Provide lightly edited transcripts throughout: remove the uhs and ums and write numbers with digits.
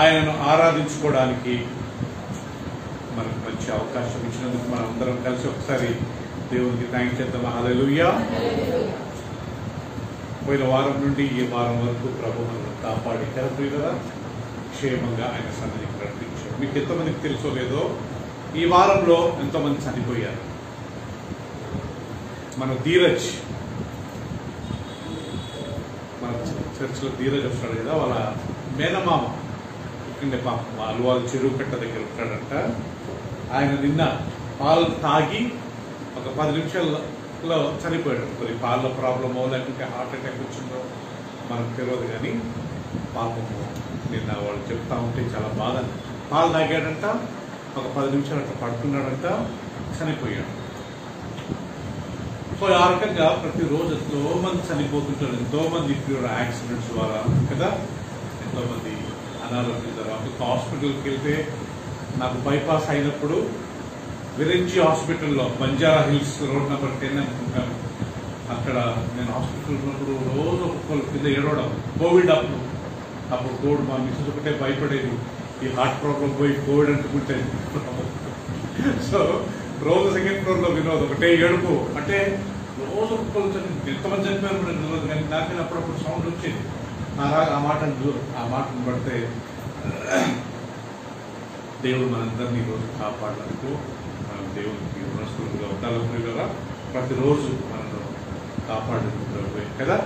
ఆయనను ఆరాధించుకోవడానికి మనకు మంచి అవకాశం ఇచ్చినందుకు మనం అందరం కలిసి ఒకసారి దేవునికి థ్యాంక్స్ చేద్దాం. హల్లెలూయా. పోయిన వారం నుండి ఈ వారం వరకు ప్రభు మనల్ని కాపాడి కదా క్షేమంగా ఆయన సన్నిధికి నడిపించారు. మీకు ఎంతమందికి తెలుసో లేదో ఈ వారంలో ఎంతోమంది చనిపోయారు. మన ధీరజ్, మన చర్చిలో ధీరజ్ వస్తాడు కదా, వాళ్ళ మేనమామ ఇక్కడే పాపం వాళ్ళు చెరువు కట్ట దగ్గర ఉంటాడంట. ఆయన నిన్న పాలు తాగి ఒక 10 నిమిషాల్లో చనిపోయాడు. మరి పాల ప్రాబ్లమో లేకుంటే హార్ట్ అటాక్ వచ్చిందో మనకు తెలియదు, కానీ పాపము నిన్న వాళ్ళు చెప్తా ఉంటే చాలా బాధ. పాలు తాగాడంట, ఒక 10 నిమిషాలు అట్లా పడుతున్నాడంట, చనిపోయాడు. సో ఆ రకంగా ప్రతిరోజు ఎంతో మంది చనిపోతుంటారు, ఎంతో మంది యాక్సిడెంట్స్ ద్వారా కదా, ఎంతో మంది అనారోగ్యం ద్వారా. ఒక హాస్పిటల్కి వెళ్తే నాకు బైపాస్ అయినప్పుడు విరెంచి హాస్పిటల్లో బంజారా హిల్స్ రోడ్ నెంబర్ 10 అనుకుంటాను, అక్కడ నేను హాస్పిటల్ ఉన్నప్పుడు రోజు ఒక్కొక్కరు కింద ఏడవడం. కోవిడ్ అప్పుడు కోవిడ్ మా మిస్సెస్ ఒకటే భయపడేది, ఈ హార్ట్ ప్రాబ్లం పోయి కోవిడ్ అంటుకుంటే. సో రోజు సెకండ్ ఫ్లోర్ లో వినోద్ ఒకటే ఏడుపు. అంటే రోజు ఒక్కొక్కరు ఎంతమంది చనిపోయారు మనకు తెలియదు, కానీ నాకు అప్పుడప్పుడు సౌండ్ వచ్చేది. ఆ మాటను పడితే దేవుడు మనందరినీ ఈరోజు కాపాడడానికి మనం దేవునికి రుణస్థులుగా ఉండాలనుకునే కదా. ప్రతిరోజు మనను కాపాడుకుంటే కదా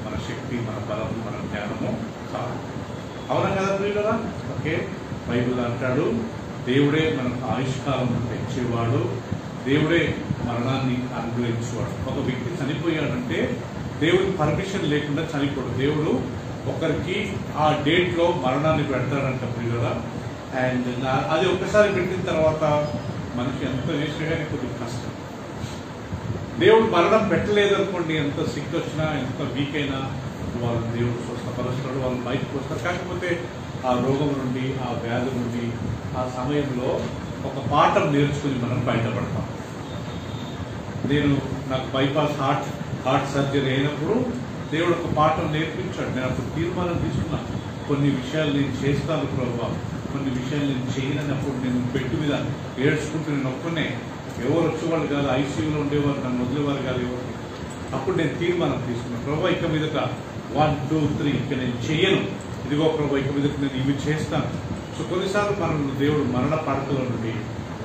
మన శక్తి, మన బలము, మన జ్ఞానము కాదు. అవునా కదా ప్రియులరా? ఓకే, బైబిల్ అంటాడు దేవుడే మనకు ఆయుష్కాలం పెంచేవాడు, దేవుడే మరణాన్ని అనుగ్రహించేవాడు. ఒక వ్యక్తి చనిపోయాడంటే దేవుడి పర్మిషన్ లేకుండా చనిపోడు. దేవుడు ఒకరికి ఆ డేట్ లో మరణాన్ని పెడతాడంట ప్రియులరా. అండ్ అది ఒక్కసారి పెట్టిన తర్వాత మనిషి ఎంత చేసినా కానీ కొద్దిగా కష్టం. దేవుడు మరణం పెట్టలేదనుకోండి, ఎంత సిక్ వచ్చినా ఎంత వీక్ అయినా వాళ్ళు దేవుడు స్వస్థపరుస్తాడు, వాళ్ళు బయటకు వస్తారు. కాకపోతే ఆ రోగం నుండి, ఆ వ్యాధి నుండి ఆ సమయంలో ఒక పాఠం నేర్చుకుని మనం బయటపడతాం. నాకు బైపాస్ హార్ట్ సర్జరీ అయినప్పుడు దేవుడు ఒక పాఠం నేర్పించాడు. నేను అప్పుడు తీర్మానం తీసుకున్నా, కొన్ని విషయాలు నేను చేస్తాను ప్రభావ, కొన్ని విషయాలు నేను చేయనప్పుడు నేను బెడ్ మీద ఏడ్చుకుంటూ నేను ఒక్కనే, ఎవరు వచ్చేవాళ్ళు కాదు, ఐసీయూలో ఉండేవారు, నన్ను వదిలేవారు కాదు ఎవరు. అప్పుడు నేను తీర్మానం తీసుకున్నాను, ప్రభావ ఇక మీదట 1, 2, 3 ఇక నేను చెయ్యను, ఇదిగో ప్రభావ ఇక మీదట నేను ఇవి చేస్తాను. సో కొన్నిసార్లు మనం దేవుడు మరణ పడకల నుండి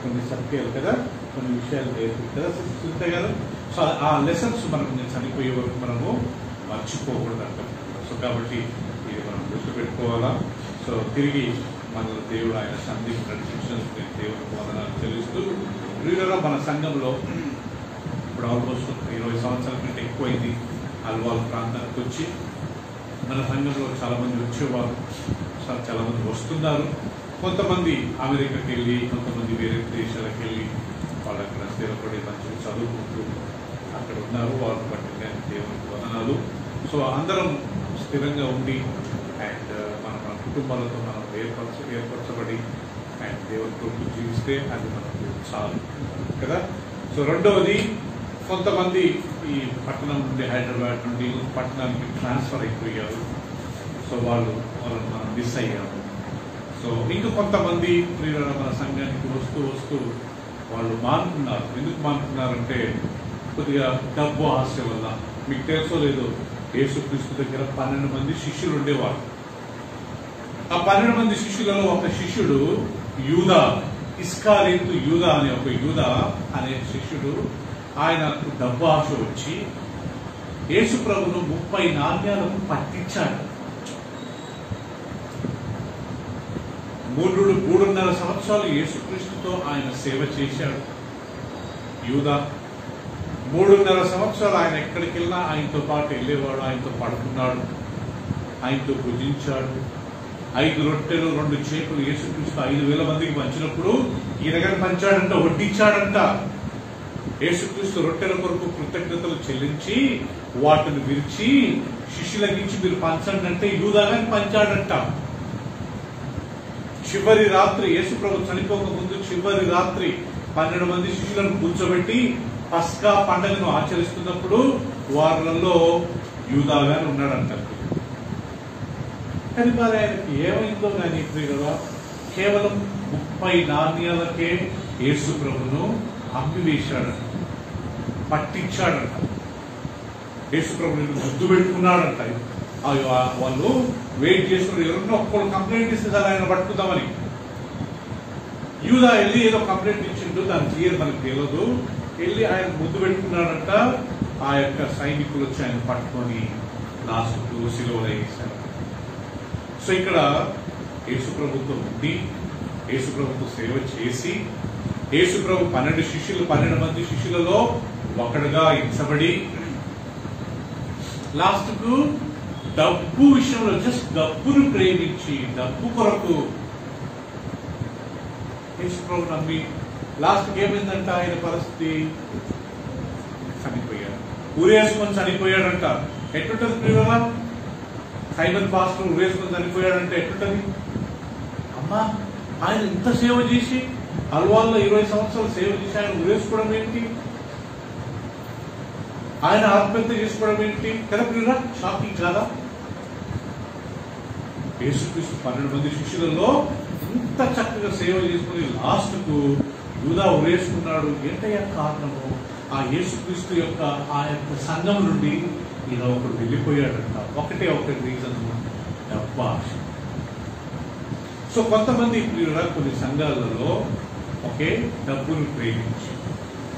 కొన్ని సత్యాలు కదా, కొన్ని విషయాలు నేర్పిస్తారు కదా చూస్తే కదా. సో ఆ లెసన్స్ మనకు నేను చనిపోయే వరకు మనము మర్చిపోకూడదు అంటాం. సో కాబట్టి ఇది మనం గుర్తుపెట్టుకోవాలా. సో తిరిగి మన దేవుడు ఆయన సన్నిధికి నడిపించినందుకు నేను దేవుడికి వందనాలు చెల్లిస్తూ, వీళ్ళలో మన సంఘంలో ఇప్పుడు ఆల్మోస్ట్ 20 సంవత్సరాల కంటే ఎక్కువైంది అల్వాల్ ప్రాంతానికి వచ్చి మన సంఘంలో చాలా మంది వచ్చేవారు, చాలా మంది వస్తున్నారు. కొంతమంది అమెరికాకి వెళ్ళి, కొంతమంది వేరే దేశాలకు వెళ్ళి వాళ్ళు అక్కడ స్థిరపడి మంచిగా చదువుకుంటూ అక్కడ ఉన్నారు. వాళ్ళని బట్టి నేను దేవునికి వందనాలు. సో అందరం స్థిరంగా ఉండి అండ్ మన కుటుంబాలతో మనం ఏర్పరచబడి అండ్ దేవుని కొరకు జీవిస్తే అది మనకు చాలు కదా. సో రెండవది, కొంతమంది ఈ పట్టణం నుండి, హైదరాబాద్ నుండి పట్టణానికి ట్రాన్స్ఫర్ అయిపోయారు. సో వాళ్ళని మనం మిస్ అయ్యాము. సో ఇంకా కొంతమంది మన సంఘానికి వస్తూ వాళ్ళు మానుకున్నారు. ఎందుకు మానుకున్నారంటే కొద్దిగా డబ్బు ఆశ వల్ల. మీకు తెలుసో లేదో, యేసుక్రీస్తు దగ్గర 12 మంది శిష్యులు ఉండేవారు. ఆ 12 మంది శిష్యులలో ఒక శిష్యుడు యూదా, ఇస్కారియతు యూదా అనే శిష్యుడు, ఆయనకు డబ్బు ఆశ వచ్చి యేసు ప్రభును 30 నాణ్యాలకు పట్టించాడు. 3.5 సంవత్సరాలు యేసుక్రీస్తుతో ఆయన సేవ చేశాడు. యూదా 3.5 సంవత్సరాలు ఆయన ఎక్కడికి వెళ్ళినా ఆయనతో పాటు వెళ్ళేవాడు, ఆయనతో పడుకున్నాడు, ఆయనతో భుజించాడు. 5 రొట్టెలు 2 చేపలు యేసుక్రీస్తు 5,000 మందికి పంచినప్పుడు ఈయనగాని పంచాడంట, వడ్డించాడంట. యేసుక్రీస్తు రొట్టెల కొరకు కృతజ్ఞతలు చెల్లించి వాటిని విరిచి శిష్యులకించి మీరు పంచండి అంటే యూదాగాని పంచాడంట. చివరి రాత్రి, యేసు ప్రభు చనిపోక ముందు చివరి రాత్రి 12 మంది శిష్యులను కూర్చోబెట్టి పస్కా పండుగను ఆచరిస్తున్నప్పుడు వారిలో యూదాగాని ఉన్నాడంట. కానీ మరి ఆయనకి ఏమైందో కానీ ప్రియులురా, కేవలం 30 నాణ్యాలకే యేసు ప్రభును అమ్మివేశాడంట, పట్టించాడంట. యేసు ప్రభుని ముద్దు పెట్టుకున్నాడంట. వాళ్ళు వెయిట్ చేస్తున్నారు, ఎవరన్నా ఒక్కడు కంప్లైంట్ ఇస్తే సార్ ఆయన పట్టుకుందామని. యూదా వెళ్ళి ఏదో కంప్లైంట్ ఇచ్చిండు, దాని క్లియర్ మనకు తెలియదు. వెళ్ళి ఆయన ముద్దు పెట్టుకున్నాడంట. ఆ యొక్క సైనికులు వచ్చి ఆయన పట్టుకొని లాస్ట్కు సిలువలో వేశారు. సో ఇక్కడ యేసు ప్రభుతో ఉండి, యేసు ప్రభుతో సేవ చేసి, యేసు ప్రభు 12 మంది శిష్యులలో ఒకడుగా ఎంచబడి, లాస్ట్ కు డబ్బు విషయంలో జస్ట్ డబ్బును ప్రేమించి, డబ్బు కొరకు యేసు ప్రభు నమ్మి లాస్ట్ ఏమైందంట, ఆయన పరిస్థితి చనిపోయాడు. ఊరేసుకొని చనిపోయాడంట. ఎట్టుంటది ప్రియులా? సైమన్ పాస్టర్ ఊరేసుకొని చనిపోయాడంటే ఎట్టుంటది? అమ్మా, ఆయన ఇంత సేవ చేసి, అల్వాల్లో 20 సంవత్సరాలు సేవ చేసి ఆయన ఊరేసుకోవడం ఏంటి? ఆయన ఆత్మహత్య చేసుకోవడం ఏంటి? కదా ప్రియులా, షాకింగ్ కాదా? యేసుక్రీస్తు 12 మంది శిష్యులలో ఇంత చక్కగా సేవ చేసుకుని లాస్ట్ కు యూదా ఉరేసుకున్నాడు. ఏంటయ్యా కారణము? ఆ యేసుక్రీస్తు యొక్క ఆ యొక్క సంఘం నుండి ఇలా ఒకడు వెళ్ళిపోయాడంట. ఒకటే ఒక రీజన్, డబ్బా. సో కొంతమంది కొన్ని సంఘాలలో ఒకే డబ్బును ప్రేమించి,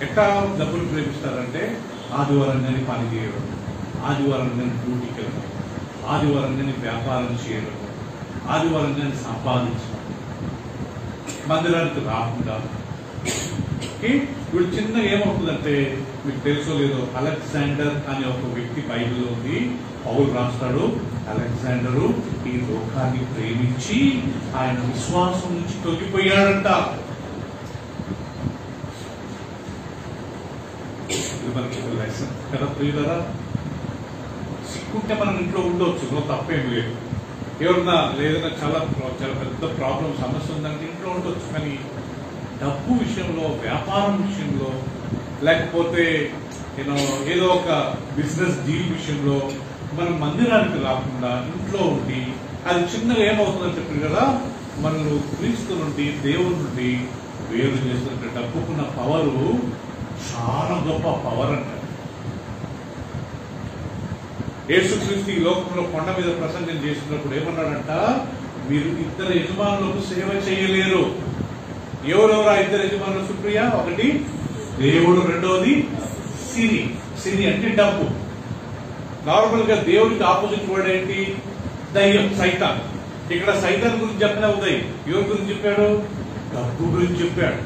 ఎట్లా డబ్బును ప్రేమిస్తారంటే ఆదివారం కానీ పని చేయడం, ఆదివారం కానీ డ్యూటీకి వెళ్ళడం, ఆదివారం కానీ వ్యాపారం చేయడం, ఆదివారం కానీ సంపాదించడం, మందిరానికి రాకుండా. ఇప్పుడు చిన్నగా ఏమవుతుందంటే, మీకు తెలుసో లేదో, అలెగ్జాండర్ అనే ఒక వ్యక్తి బైబిల్లో ఉంది. పౌలు రాస్తాడు, అలెగ్జాండరు ఈ లోకాన్ని ప్రేమించి ఆయన విశ్వాసం నుంచి తొలగిపోయాడంట. ఇది మనకి లెసన్ కదా ప్రియులరా. సిక్కుంటే మనం ఇంట్లో ఉండవచ్చు, నో తప్పేం లేదు. ఎవరన్నా లేదన్నా చాలా పెద్ద ప్రాబ్లం, సమస్య ఉందంటే ఇంట్లో ఉండొచ్చు. కానీ డబ్బు విషయంలో, వ్యాపారం విషయంలో, లేకపోతే ఏదో ఒక బిజినెస్ డీల్ విషయంలో మనం మందిరానికి రాకుండా ఇంట్లో ఉండి, అది చిన్నగా ఏమవుతుందని చెప్పారు కదా, మనల్ని క్రీస్తు నుండి, దేవుడి నుండి వేరు చేస్తుంటే డబ్బుకున్న పవరు చాలా గొప్ప పవర్ అంటారు. యేసుక్రీస్తు ఈ లోకంలో కొండ మీద ప్రసంగం చేసినప్పుడు ఏమన్నాడంట, మీరు ఇద్దరు యజమానులకు సేవ చేయలేరు. ఎవరెవరు ఆ ఇద్దరు యజమానులు సుప్రియ? ఒకటి దేవుడు, రెండవది సిరి. సిరి అంటే డబ్బు. నార్మల్ గా దేవుడికి ఆపోజిట్ వర్డ్ ఏంటి? దయ్యం, సైతాన్. ఇక్కడ సైతాన్ గురించి చెప్పిన ఉదయ్ ఎవరి గురించి చెప్పాడు? డబ్బు గురించి చెప్పాడు.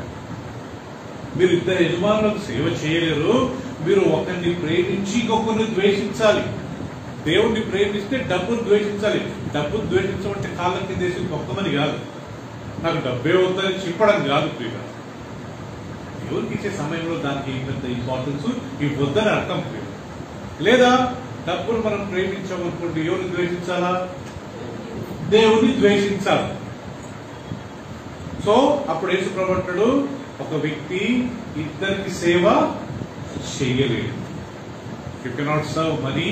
మీరు ఇద్దరు యజమానులకు సేవ చేయలేరు. మీరు ఒకరిని ప్రేమించి ఇంకొకరిని ద్వేషించాలి. దేవుడిని ప్రేమిస్తే డబ్బును ద్వేషించాలి. డబ్బును ద్వేషించమంటే కాళ్ళ కింద వేసి మొత్తమని కాదు, నాకు డబ్బే వద్దని చెప్పడం కాదు ప్రియుడు. దేవుడికి ఇచ్చే సమయంలో దానికి పెద్ద ఇంపార్టెన్స్ ఇవ్వద్దని అర్థం ప్రియుడు. లేదా డబ్బును మనం ప్రేమించామనుకోండి, ఎవరిని ద్వేషించాలా? దేవుడిని ద్వేషించాలి. సో అప్పుడు యేసు ప్రభువు అంటాడు, ఒక వ్యక్తి ఇద్దరికి సేవ చేయలేదు. You cannot serve money,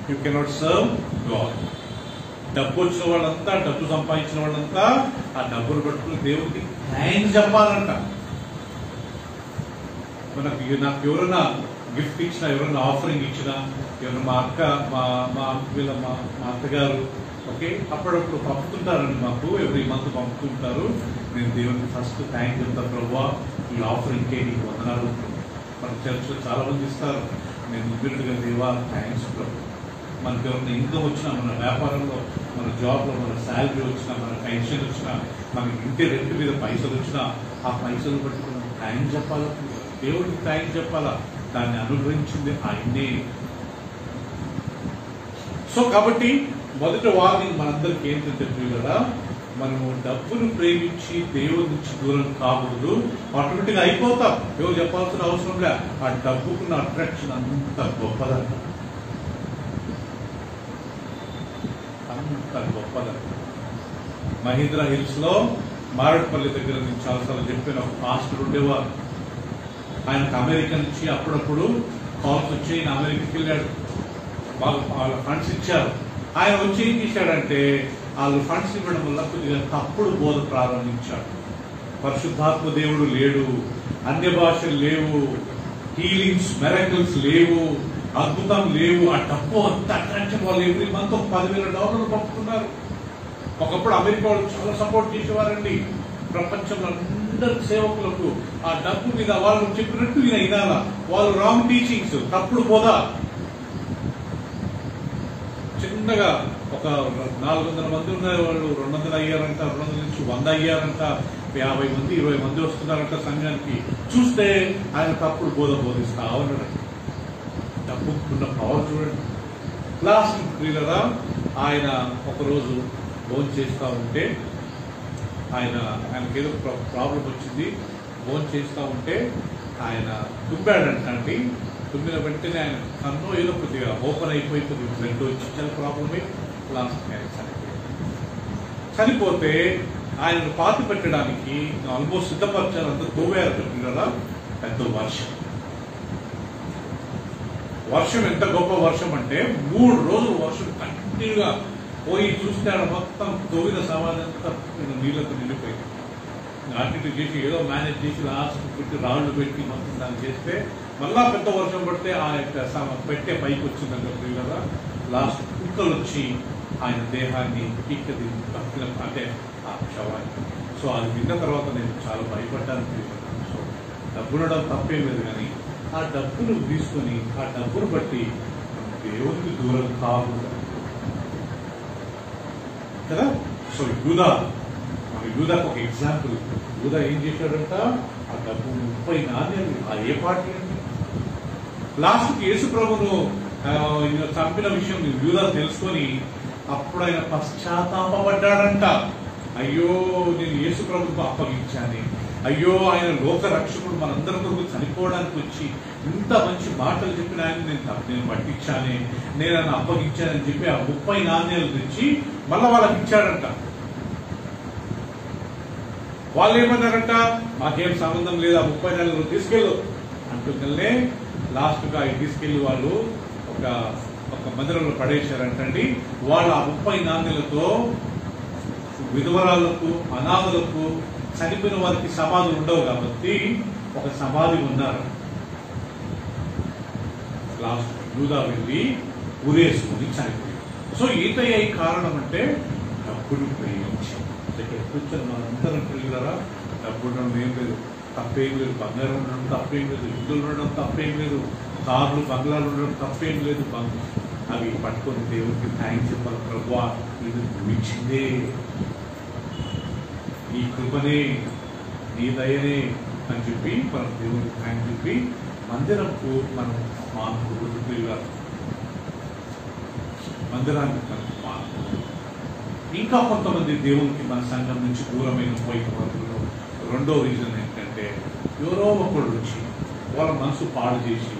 you cannot serve God. డబ్బు వచ్చిన వాళ్ళంతా, డబ్బు సంపాదించిన వాళ్ళంతా ఆ డబ్బులు పట్టుకుని దేవుడికి థ్యాంక్స్ చెప్పాలంట. నాకు ఎవరైనా గిఫ్ట్ ఇచ్చినా, ఎవరైనా ఆఫరింగ్ ఇచ్చినా, ఎవరైనా మా అక్క, మా అత్తగారు ఓకే అప్పుడప్పుడు పంపుతుంటారండి మాకు, ఎవ్రీ మంత్ పంపుతుంటారు. నేను దేవుడికి ఫస్ట్ థ్యాంక్ చెప్తాను, ప్రభువా ఈ ఆఫరింగ్కే నీకు వందనాలు. మన చర్చ్లో చాలా మంది ఇస్తారు. నేను ఇమ్మీడియట్గా దేవా థ్యాంక్స్ ప్రభు. మనకి ఎవరైనా ఇన్కమ్ వచ్చినా, మన వ్యాపారంలో, మన జాబ్లో, మన శాలరీ వచ్చినా, మన పెన్షన్ వచ్చినా, మనకి ఇంటి రెంట్ మీద పైసలు వచ్చినా, ఆ పైసలు బట్టి మనం థ్యాంక్స్ చెప్పాలా, దేవుడికి థ్యాంక్స్ చెప్పాలా. దాన్ని అనుగ్రహించింది ఆయనే. సో కాబట్టి మొదటి వార్నింగ్ మనందరికీ ఏంటంటే కదా, మనము డబ్బును ప్రేమించి దేవుడి నుంచి దూరం కాకూడదు. ఆటోమేటిక్గా అయిపోతాం. ఎవరు చెప్పాల్సిన అవసరం లే. ఆ డబ్బుకున్న అట్రాక్షన్ అంత గొప్పదంట, అంత గొప్పదంట. మహీంద్రా హిల్స్ లో మారడ్పల్లి దగ్గర నుంచి చాలాసార్లు చెప్పిన ఒక పాస్టర్ ఉండేవారు. ఆయనకు అమెరికా నుంచి అప్పుడప్పుడు కాల్స్ వచ్చి ఆయన అమెరికాకి వెళ్ళాడు. వాళ్ళ ఫండ్స్ ఇచ్చారు. ఆయన వచ్చి ఏం చేశాడంటే వాళ్ళు ఫండ్స్ ఇవ్వడం వల్ల కొద్దిగా తప్పుడు బోధ ప్రారంభించాడు. పరిశుద్ధాత్మ దేవుడు లేడు, అన్య భాషలు లేవు, హీలింగ్స్ మిరకిల్స్ లేవు, అద్భుతం లేవు. ఆ డబ్బు అంత అట్రాక్షన్. వాళ్ళు ఎవ్రీ మంత్ $10,000 పంపుతున్నారు. ఒకప్పుడు అమెరికా వాళ్ళు చాలా సపోర్ట్ చేసేవారండి ప్రపంచంలో అందరి సేవకులకు. ఆ డబ్బు మీద వాళ్ళు చెప్పినట్టు వినాలా, వాళ్ళు రాంగ్ టీచింగ్స్, తప్పుడు బోధ. చిన్నగా ఒక 400 మంది ఉన్న వాళ్ళు 200 అయ్యారంట, 200 నుంచి 100 అయ్యారంట, 50 మంది 20 మంది వస్తున్నారంట సంఘానికి. చూస్తే ఆయన తప్పుడు బోధ బోధిస్తా ఉన్నాడు. డబ్బుకున్న పవర్ చూడండి. లాస్ట్ ప్రియులరా, ఆయన ఒకరోజు భోజనం చేస్తూ ఉంటే ఆయనకి ఏదో ప్రాబ్లం వచ్చింది. భోజనం చేస్తూ ఉంటే ఆయన తుమ్మాడంట అండి. తుమ్మిన వెంటనే ఆయన కన్ను ఏదో కొద్దిగా ఓపెన్ అయిపోయి కొద్దిగా బ్లడ్ వచ్చి చాలా ప్రాబ్లమే. లాస్ట్ ఆయన చనిపోతే ఆయనను పాతి పెట్టడానికి ఆల్మోస్ట్ సిద్ధపరిచారు. అంతా తోవేయారు పెట్టినారా. పెద్ద వర్షం ఎంత గొప్ప వర్షం అంటే 3 రోజులు వర్షం కంటిన్యూగా పోయి చూస్తే ఆడ మొత్తం తోవిన సమాజంతా నీళ్లతో నిండిపోయింది. అటు చేసి ఏదో మేనేజ్ చేసి లాస్ట్ పెట్టి రాళ్లు పెట్టి మొత్తం దాన్ని చేస్తే మళ్ళా పెద్ద వర్షం పడితే ఆ యొక్క పెట్టే పైకి వచ్చిందంటే కదా. లాస్ట్ కుక్కలు వచ్చి ఆయన దేహాన్ని పీక్కది అంటే ఆ శవాన్ని. సో అది విన్న తర్వాత నేను చాలా భయపడ్డాను. సో డబ్బునడం తప్పేం లేదు, కానీ ఆ డబ్బును తీసుకొని ఆ డబ్బును బట్టి దేవునికి దూరం కాకుండా కదా. సో యూదాకు ఒక ఎగ్జాంపుల్. యూదా ఏం చేశాడంట, ఆ డబ్బు 30 నాణ్యాలు. ఆ ఏ పార్టీ అండి? లాస్ట్కి యేసు ప్రభును చంపిన విషయం యూదా తెలుసుకొని అప్పుడు ఆయన పశ్చాత్తాపడ్డాడంట. అయ్యో నేను యేసు ప్రభుకు అప్పగించాను, అయ్యో ఆయన లోక రక్షకుడు మనందరి కొరకు చనిపోవడానికి వచ్చి ఇంత మంచి మాటలు చెప్పిన ఆయన నేను పట్టించానే, నేను ఆయన అప్పగించానని చెప్పి ఆ 30 నాణ్యాలు తెచ్చి మళ్ళా వాళ్ళకి ఇచ్చాడంట. వాళ్ళు ఏమన్నారంట, మాకేం సంబంధం లేదు, ఆ 30 నాణ్యాలు తీసుకెళ్ళు అంటుందనే లాస్ట్గా అవి తీసుకెళ్లి వాళ్ళు ఒక మందిరంలో పడేశారంటండి. వాళ్ళు ఆ 30 నాణ్యాలతో విధవరాలకు, అనాథలకు, చనిపోయిన వారికి సమాధులు ఉండవు కాబట్టి ఒక సమాధి ఉన్నారు. లాస్ట్ యూదా వెళ్ళి ఉరేసుకుని చనిపోయాడు. సో ఏంటయ్యా ఈ కారణం అంటే డబ్బును ప్రేమించి. ఇక్కడ కూర్చొని మనందరం ప్రియులరా, డబ్బు ఉండడం ఏం లేదు, తప్పేం లేదు. బంగారం ఉండడం తప్పేం లేదు, ఇల్లులు ఉండడం తప్పేం లేదు, కార్లు బంగ్లాలు ఉండడం తప్పేం లేదు. అవి పట్టుకొని దేవుడికి థ్యాంక్స్ చెప్పాలి. ప్రభువా ఇది నువ్వు ఇచ్చిందే, నీ కృపనే, నీ దయనే అని చెప్పి మనం దేవుడికి థ్యాంక్స్ చెప్పి మందిరంకు మనం మందిరానికి ఇంకా కొంతమంది దేవునికి మన సంఘం నుంచి దూరమైన పోయిన వాళ్ళు. రెండో రీజన్ ఏంటంటే ఎవరో ఒకళ్ళు వచ్చి వాళ్ళ మనసు పాడు చేసి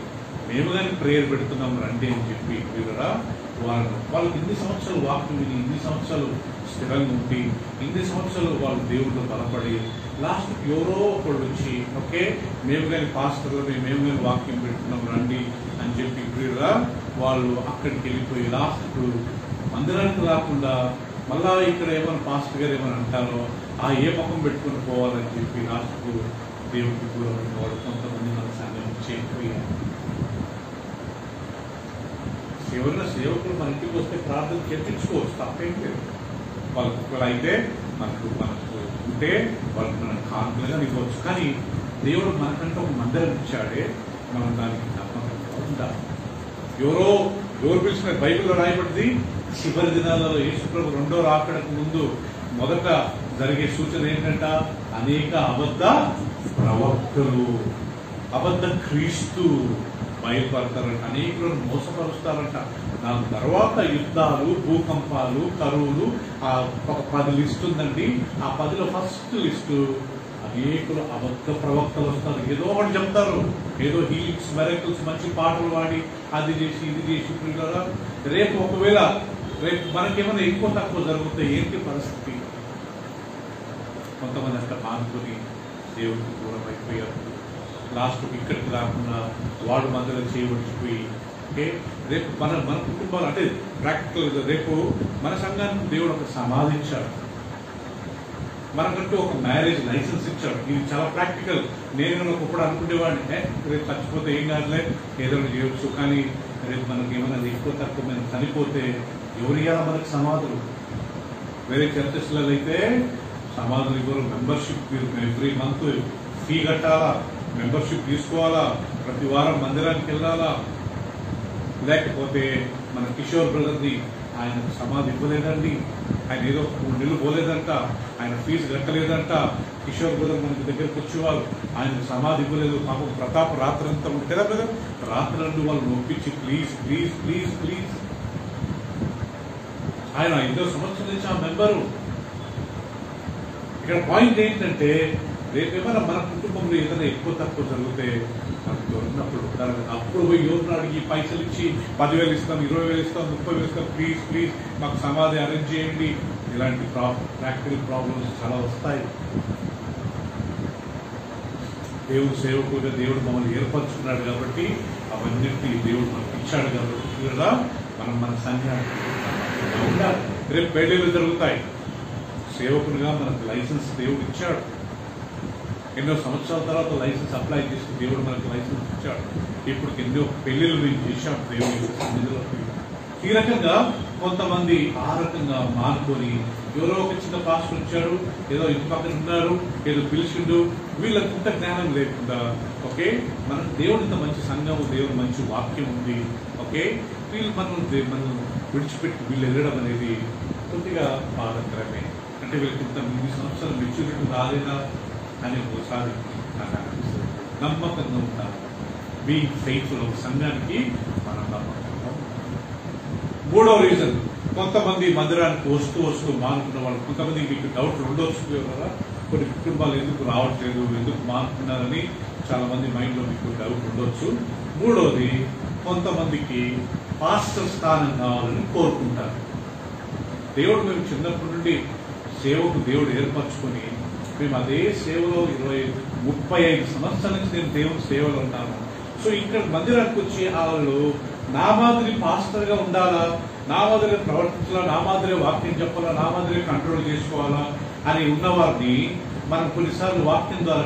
మేము కానీ ప్రేయర్ పెడుతున్నాం రండి అని చెప్పి వీరురా వాళ్ళకి ఇన్ని సంవత్సరాలు వాక్యం విని, ఇన్ని సంవత్సరాలు స్థిరంగా ఉండి, ఇన్ని సంవత్సరాలు వాళ్ళు దేవుళ్ళు బలపడి లాస్ట్కి ఎవరో ఒకళ్ళు వచ్చి ఓకే మేము కానీ పాస్టర్లు మేము కానీ వాక్యం పెడుతున్నాం రండి అని చెప్పి వీరురా వాళ్ళు అక్కడికి వెళ్ళిపోయి లాస్ట్కు మందిరానికి రాకుండా మళ్ళా ఇక్కడ ఏమైనా పాస్టర్ గారు ఏమైనా అంటారో ఆ ఏ ముఖం పెట్టుకుని పోవాలని చెప్పి లాస్ట్కు దేవుడికి దూరమైన వాళ్ళు కొంతమంది మన సంఘం చేరిపోయారు. ఎవరైనా సేవకులు మన ఇంటికి వస్తే ప్రార్థన చేయించుకోవచ్చు, తప్పేం లేదు. వాళ్ళకి అయితే మనకు ఉంటే వాళ్ళకి మనం కానుకలుగా ఇవ్వచ్చు. కానీ దేవుడు మనకంటే ఒక మందిరం ఇచ్చాడే, మనం దానికి నమ్మకంగా ఉండాలి. ఎవరు పిలిచిన బైబిల్లో రాయబడింది చివరి దినాలలో యేసుప్రభు రెండో రాకడకు ముందు మొదట జరిగే సూచన ఏంటంట, అనేక అబద్ధ ప్రవక్తలు, అబద్ధ క్రీస్తు బయలుపడతారంట, అనేకులను మోసపరుస్తారంట. దాని తర్వాత యుద్ధాలు, భూకంపాలు, కరువులు, ఒక 10 లిస్టు ఉందండి. ఆ 10లో ఫస్ట్ లిస్టు అనేకులు అబద్ధ ప్రవక్తలు వస్తారు. ఏదో ఒకటి చెప్తారు, ఏదో హీలింగ్స్ మిరకిల్స్ మంచి పాటలు పాడి అది చేసి ఇది చేసి కదా. రేపు ఒకవేళ మనకేమైనా ఎక్కువ తక్కువ జరిగితే ఏంటి పరిస్థితి? కొంతమంది అంతా మానుకొని దేవుడికి దూరం అయిపోయారు. లాస్ట్కి ఇక్కడికి రాకుండా వాడు మధ్యలో చేయబడిచిపోయి ఓకే, రేపు మన మన కుటుంబాలు అంటే ప్రాక్టికల్ రేపు మన సంఘానికి దేవుడు ఒక సమాధి ఇచ్చాడు, మనకంటూ ఒక మ్యారేజ్ లైసెన్స్ ఇచ్చాడు. ఇది చాలా ప్రాక్టికల్. నేను ఒకప్పుడు అనుకునేవాడిని రేపు చచ్చిపోతే ఏం కాదులే ఏదో చేయొచ్చు, కానీ రేపు మనకి ఏమైనా ఎక్కువ తక్కువ మనం చనిపోతే ఎవరు ఇవ్వాలా మనకు సమాధులు? వేరే చర్చెస్లలో అయితే సమాధులు ఇవ్వరు. మెంబర్షిప్ ఎవ్రీ మంత్ ఫీ కట్టాలా, మెంబర్షిప్ తీసుకోవాలా, ప్రతి వారం మందిరానికి వెళ్ళాలా. లేకపోతే మన కిషోర్ బ్రదర్ది ఆయన సమాధి ఇవ్వలేదండి, ఆయన ఏదో 3 నెలలు పోలేదంట, ఆయన ఫీజు కట్టలేదంట. కిషోర్ బ్రదర్ మనకి దగ్గరకు వచ్చేవాళ్ళు, ఆయన సమాధి ఇవ్వలేదు. పాపం ప్రతాప్ రాత్రంతా ఉంటుంది కదా బ్రదర్, రాత్రులందు వాళ్ళు ఒప్పించి ప్లీజ్ ప్లీజ్ ప్లీజ్ ప్లీజ్. ఆయన 5వ సంవత్సరం నుంచి ఆ మెంబరు. ఇక్కడ పాయింట్ ఏంటంటే రేపేమైనా మన కుటుంబంలో ఏదైనా ఎక్కువ తక్కువ జరిగితే మనకు దొరికినప్పుడు అప్పుడు పోయి యోగను అడిగి పైసలు ఇచ్చి 10,000 ఇస్తాం, 20,000 ఇస్తాం, 30,000 ఇస్తాం, ప్లీజ్ ప్లీజ్ మాకు సమాధి అరేంజ్ చేయండి. ఇలాంటి ప్రాక్టికల్ ప్రాబ్లమ్స్ చాలా వస్తాయి. దేవుడు సేవకుగా దేవుడు మమ్మల్ని ఏర్పరచుకున్నాడు కాబట్టి అవన్నిటినీ దేవుడు మనకి ఇచ్చాడు కాబట్టి కూడా మనం మన సంఘానికి ఉండాలి. రేపు పెళ్లిళ్ళు జరుగుతాయి, సేవకునిగా మనకు లైసెన్స్ దేవుడు ఇచ్చాడు. ఎన్నో సంవత్సరాల తర్వాత లైసెన్స్ అప్లై చేసి దేవుడు మనకు లైసెన్స్ ఇచ్చాడు. ఇప్పుడు ఎన్నో పెళ్లిళ్ళు మేము చేశాం దేవుడి సన్నిధిలో. ఈ రకంగా కొంతమంది ఆ రకంగా మానుకొని ఎవరో ఒక చిన్న పాస్టర్ వచ్చాడు, ఏదో ఇంటి పక్కన ఉన్నారు, ఏదో పిలిచిండు, వీళ్ళకి ఇంత జ్ఞానం లేకుండా ఓకే మన దేవుడు ఇంత మంచి సంఘం, దేవుడు మంచి వాక్యం ఉంది ఓకే వీళ్ళు మనం విడిచిపెట్టి వీళ్ళు వెళ్ళడం అనేది కొద్దిగా బాధాకరమే. అంటే వీళ్ళకి ఇంత 3 సంవత్సరాలు మెచ్యూరిటీ రాలేదా అని ఒకసారి నాకు అనిపిస్తుంది. నమ్మకంగా ఉంటారు, బీ ఫెయిత్ఫుల్ ఒక సంఘానికి మనం నమ్మకంగా. 3వ రీజన్, కొంతమంది మందిరానికి వస్తూ వస్తూ మానుకున్న వాళ్ళు. కొంతమంది మీకు డౌట్లు ఉండొచ్చు కదా, కొన్ని కుటుంబాలు ఎందుకు రావట్లేదు, ఎందుకు మానుకున్నారని చాలా మంది మైండ్ లో మీకు డౌట్ ఉండొచ్చు. 3వది, కొంతమందికి పాస్టర్ స్థానం కావాలని కోరుకుంటారు. దేవుడు మేము చిన్నప్పటి నుండి సేవకు దేవుడు ఏర్పరచుకొని మేము అదే సేవలో 35 సంవత్సరాల నుంచి నేను దేవుని సేవలో ఉన్నాను. సో ఇక్కడ మందిరానికి వచ్చి వాళ్ళు నా మాదిరి పాస్టర్ గా ఉండాలా, నా మాదిరి ప్రవర్తించాలా, నా మాదిరి వాక్యం చెప్పాలా, నా మాదిరి కంట్రోల్ చేసుకోవాలా అని ఉన్నవారిని మనం కొన్నిసార్లు వాక్యం ద్వారా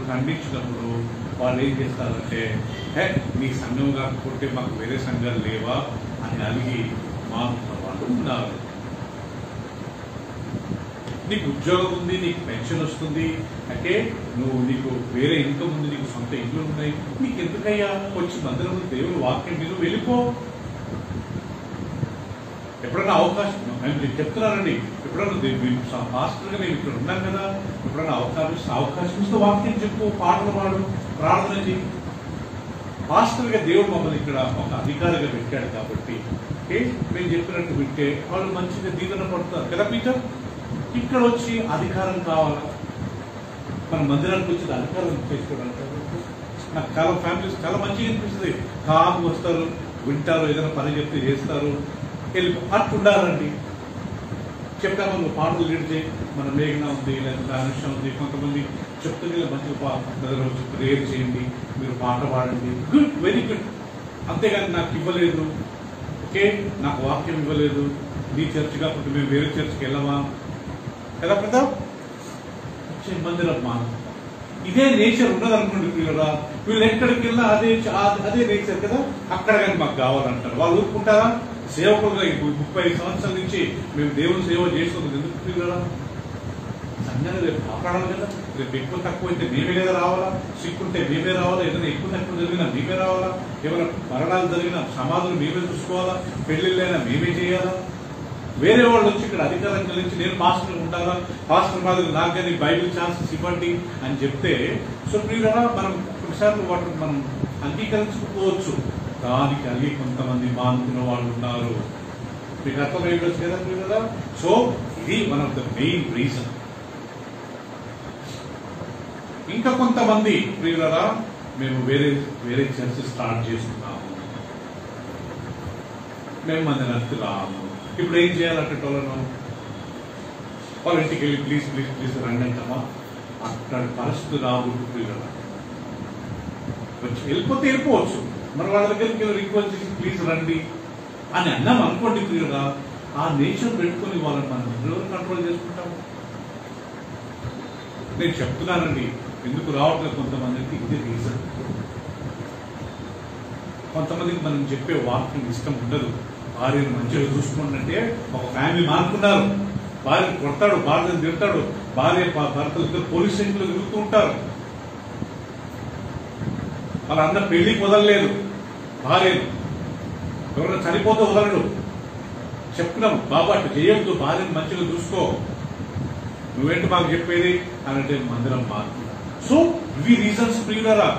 ఖండించినప్పుడు వాళ్ళు ఏం చేస్తారంటే మీ సంఘం కాకపోతే మాకు వేరే సంఘాలు లేవా అని అడిగి మానుకున్న వాళ్ళు ఉన్నారు. నీకు ఉద్యోగం ఉంది, నీకు పెన్షన్ వస్తుంది, అంటే నీకు వేరే ఇన్కమ్ ఉంది, నీకు సొంత ఇల్లు ఉన్నాయి, నీకు ఎందుకయ్యా వచ్చి మందిరం దేవుని వాక్యం మీద వెళ్ళిపో. ఎప్పుడైనా అవకాశం నేను చెప్తున్నానండి, ఎప్పుడైనా పాస్టర్గా మేము ఇక్కడ ఉన్నాం కదా, ఎప్పుడైనా అవకాశం ఇస్తే వాక్యం చెప్పు, పాటలు పాడు, ప్రార్థన చేయి. పాస్టర్గా దేవుడు మమ్మల్ని ఇక్కడ ఒక అధికారిగా పెట్టాడు కాబట్టి మేము చెప్పినట్టు వింటే వాళ్ళు మంచిగా దీవెన పడుతున్నారు కదా. పీటర్ ఇక్కడ వచ్చి అధికారం కావాలా, మన మందిరానికి వచ్చి అధికారం చేసుకోవడానికి నాకు చాలా ఫ్యామిలీస్ చాలా మంచిగా అనిపిస్తుంది. కాము వస్తారు, వింటారు, ఏదైనా పని చెప్తే చేస్తారు, అట్టు ఉండాలండి. చెప్తాము నువ్వు పాటలు లీడ్ చేయి, మన మేఘన ఉంది, లేకపోతే అనుష ఉంది, కొంతమంది చెప్తుంది మంచిగా వచ్చి ప్రేయర్ చేయండి, మీరు పాట పాడండి, గుడ్, వెరీ గుడ్. అంతేగాని నాకు ఇవ్వలేదు ఓకే, నాకు వాక్యం ఇవ్వలేదు, నీ చర్చ్ కాకపోతే మేము వేరే చర్చ్కి వెళ్ళమా కదా ప్రతాప్, మందిరం మా ఇదే నేచర్ ఉన్నదనుకోండి పిల్లరా, వీళ్ళు ఎక్కడికి వెళ్ళినా అదే నేచర్ కదా, అక్కడ కానీ మాకు కావాలంటారు. వాళ్ళు ఊరుకుంటారా? సేవకులుగా 35 సంవత్సరాల నుంచి మేము దేవుని సేవ చేస్తుంది ఎందుకు పిల్లరా? సంఘాన్ని రేపు కాపాడాలి కదా. రేపు ఎక్కువ తక్కువ అయితే మేమే కదా రావాలా, సిక్కుంటే మేమే రావాలా, ఏదైనా ఎక్కువ తక్కువ జరిగినా మేమే రావాలా, ఏమైనా మరణాలు జరిగినా సమాధులు మేమే చూసుకోవాలా, పెళ్లిళ్ళైనా మేమే చేయాలా. వేరే వాళ్ళు వచ్చి ఇక్కడ అధికారం కలిగించి నేను పాస్టర్ ఉంటారా, పాస్టర్ మాదిరి నాకు కానీ బైబిల్ ఛాన్సెస్ ఇవ్వండి అని చెప్తే సో ప్రియులరా మనం కొన్నిసార్లు వాటిని మనం అంగీకరించుకోవచ్చు. దానికి అలిగి కొంతమంది మానుకున్న వాళ్ళు ఉన్నారు. మీకు అర్థమైపోవచ్చు కదా ప్రియులరా. సో ఇది one of the main reason. ఇంకా కొంతమంది ప్రియులరా మేము వేరే చర్చ్ స్టార్ట్ చేస్తున్నాము, మేము మందిరానికి రాము, ఇప్పుడు ఏం చేయాలంటే వాళ్ళ ఇంటికి వెళ్ళి ప్లీజ్ ప్లీజ్ ప్లీజ్ రండి అంటామా? అక్కడ పరిస్థితి రాకూడదు. వచ్చి వెళ్ళిపోతే వెళ్ళిపోవచ్చు, మరి వాళ్ళ దగ్గరికి రిక్వెస్ట్ చేసి ప్లీజ్ రండి అని అన్నాం అనుకోండి ప్రియుడా, ఆ నేచర్ పెట్టుకుని వాళ్ళని మనం ఎవరు కంట్రోల్ చేసుకుంటాము? నేను చెప్తున్నానండి, ఎందుకు రావట్లేదు కొంతమందికి ఇది రీజన్. కొంతమందికి మనం చెప్పే వాక్యం ఇష్టం ఉండదు. భార్యను మంచిగా చూసుకోండి అంటే ఒక ఫ్యామిలీ మానుకున్నారు, భార్యను కొడతాడు, భార్యను తిడతాడు, భార్య భర్తలు ఇద్దరు పోలీస్ స్టేషన్లో తిరుగుతూ ఉంటారు. వాళ్ళ అన్న పెళ్లికి వదలలేదు భార్యను, ఎవరైనా చనిపోతే వదలడు. చెప్తున్నాం బాబా అట్లా చేయొద్దు, భార్యను మంచిగా చూసుకో, నువ్వేంటి మాకు చెప్పేది అని అంటే మందిరం మారుతున్నా. సో ఇవి రీజన్స్ ప్రియులరా.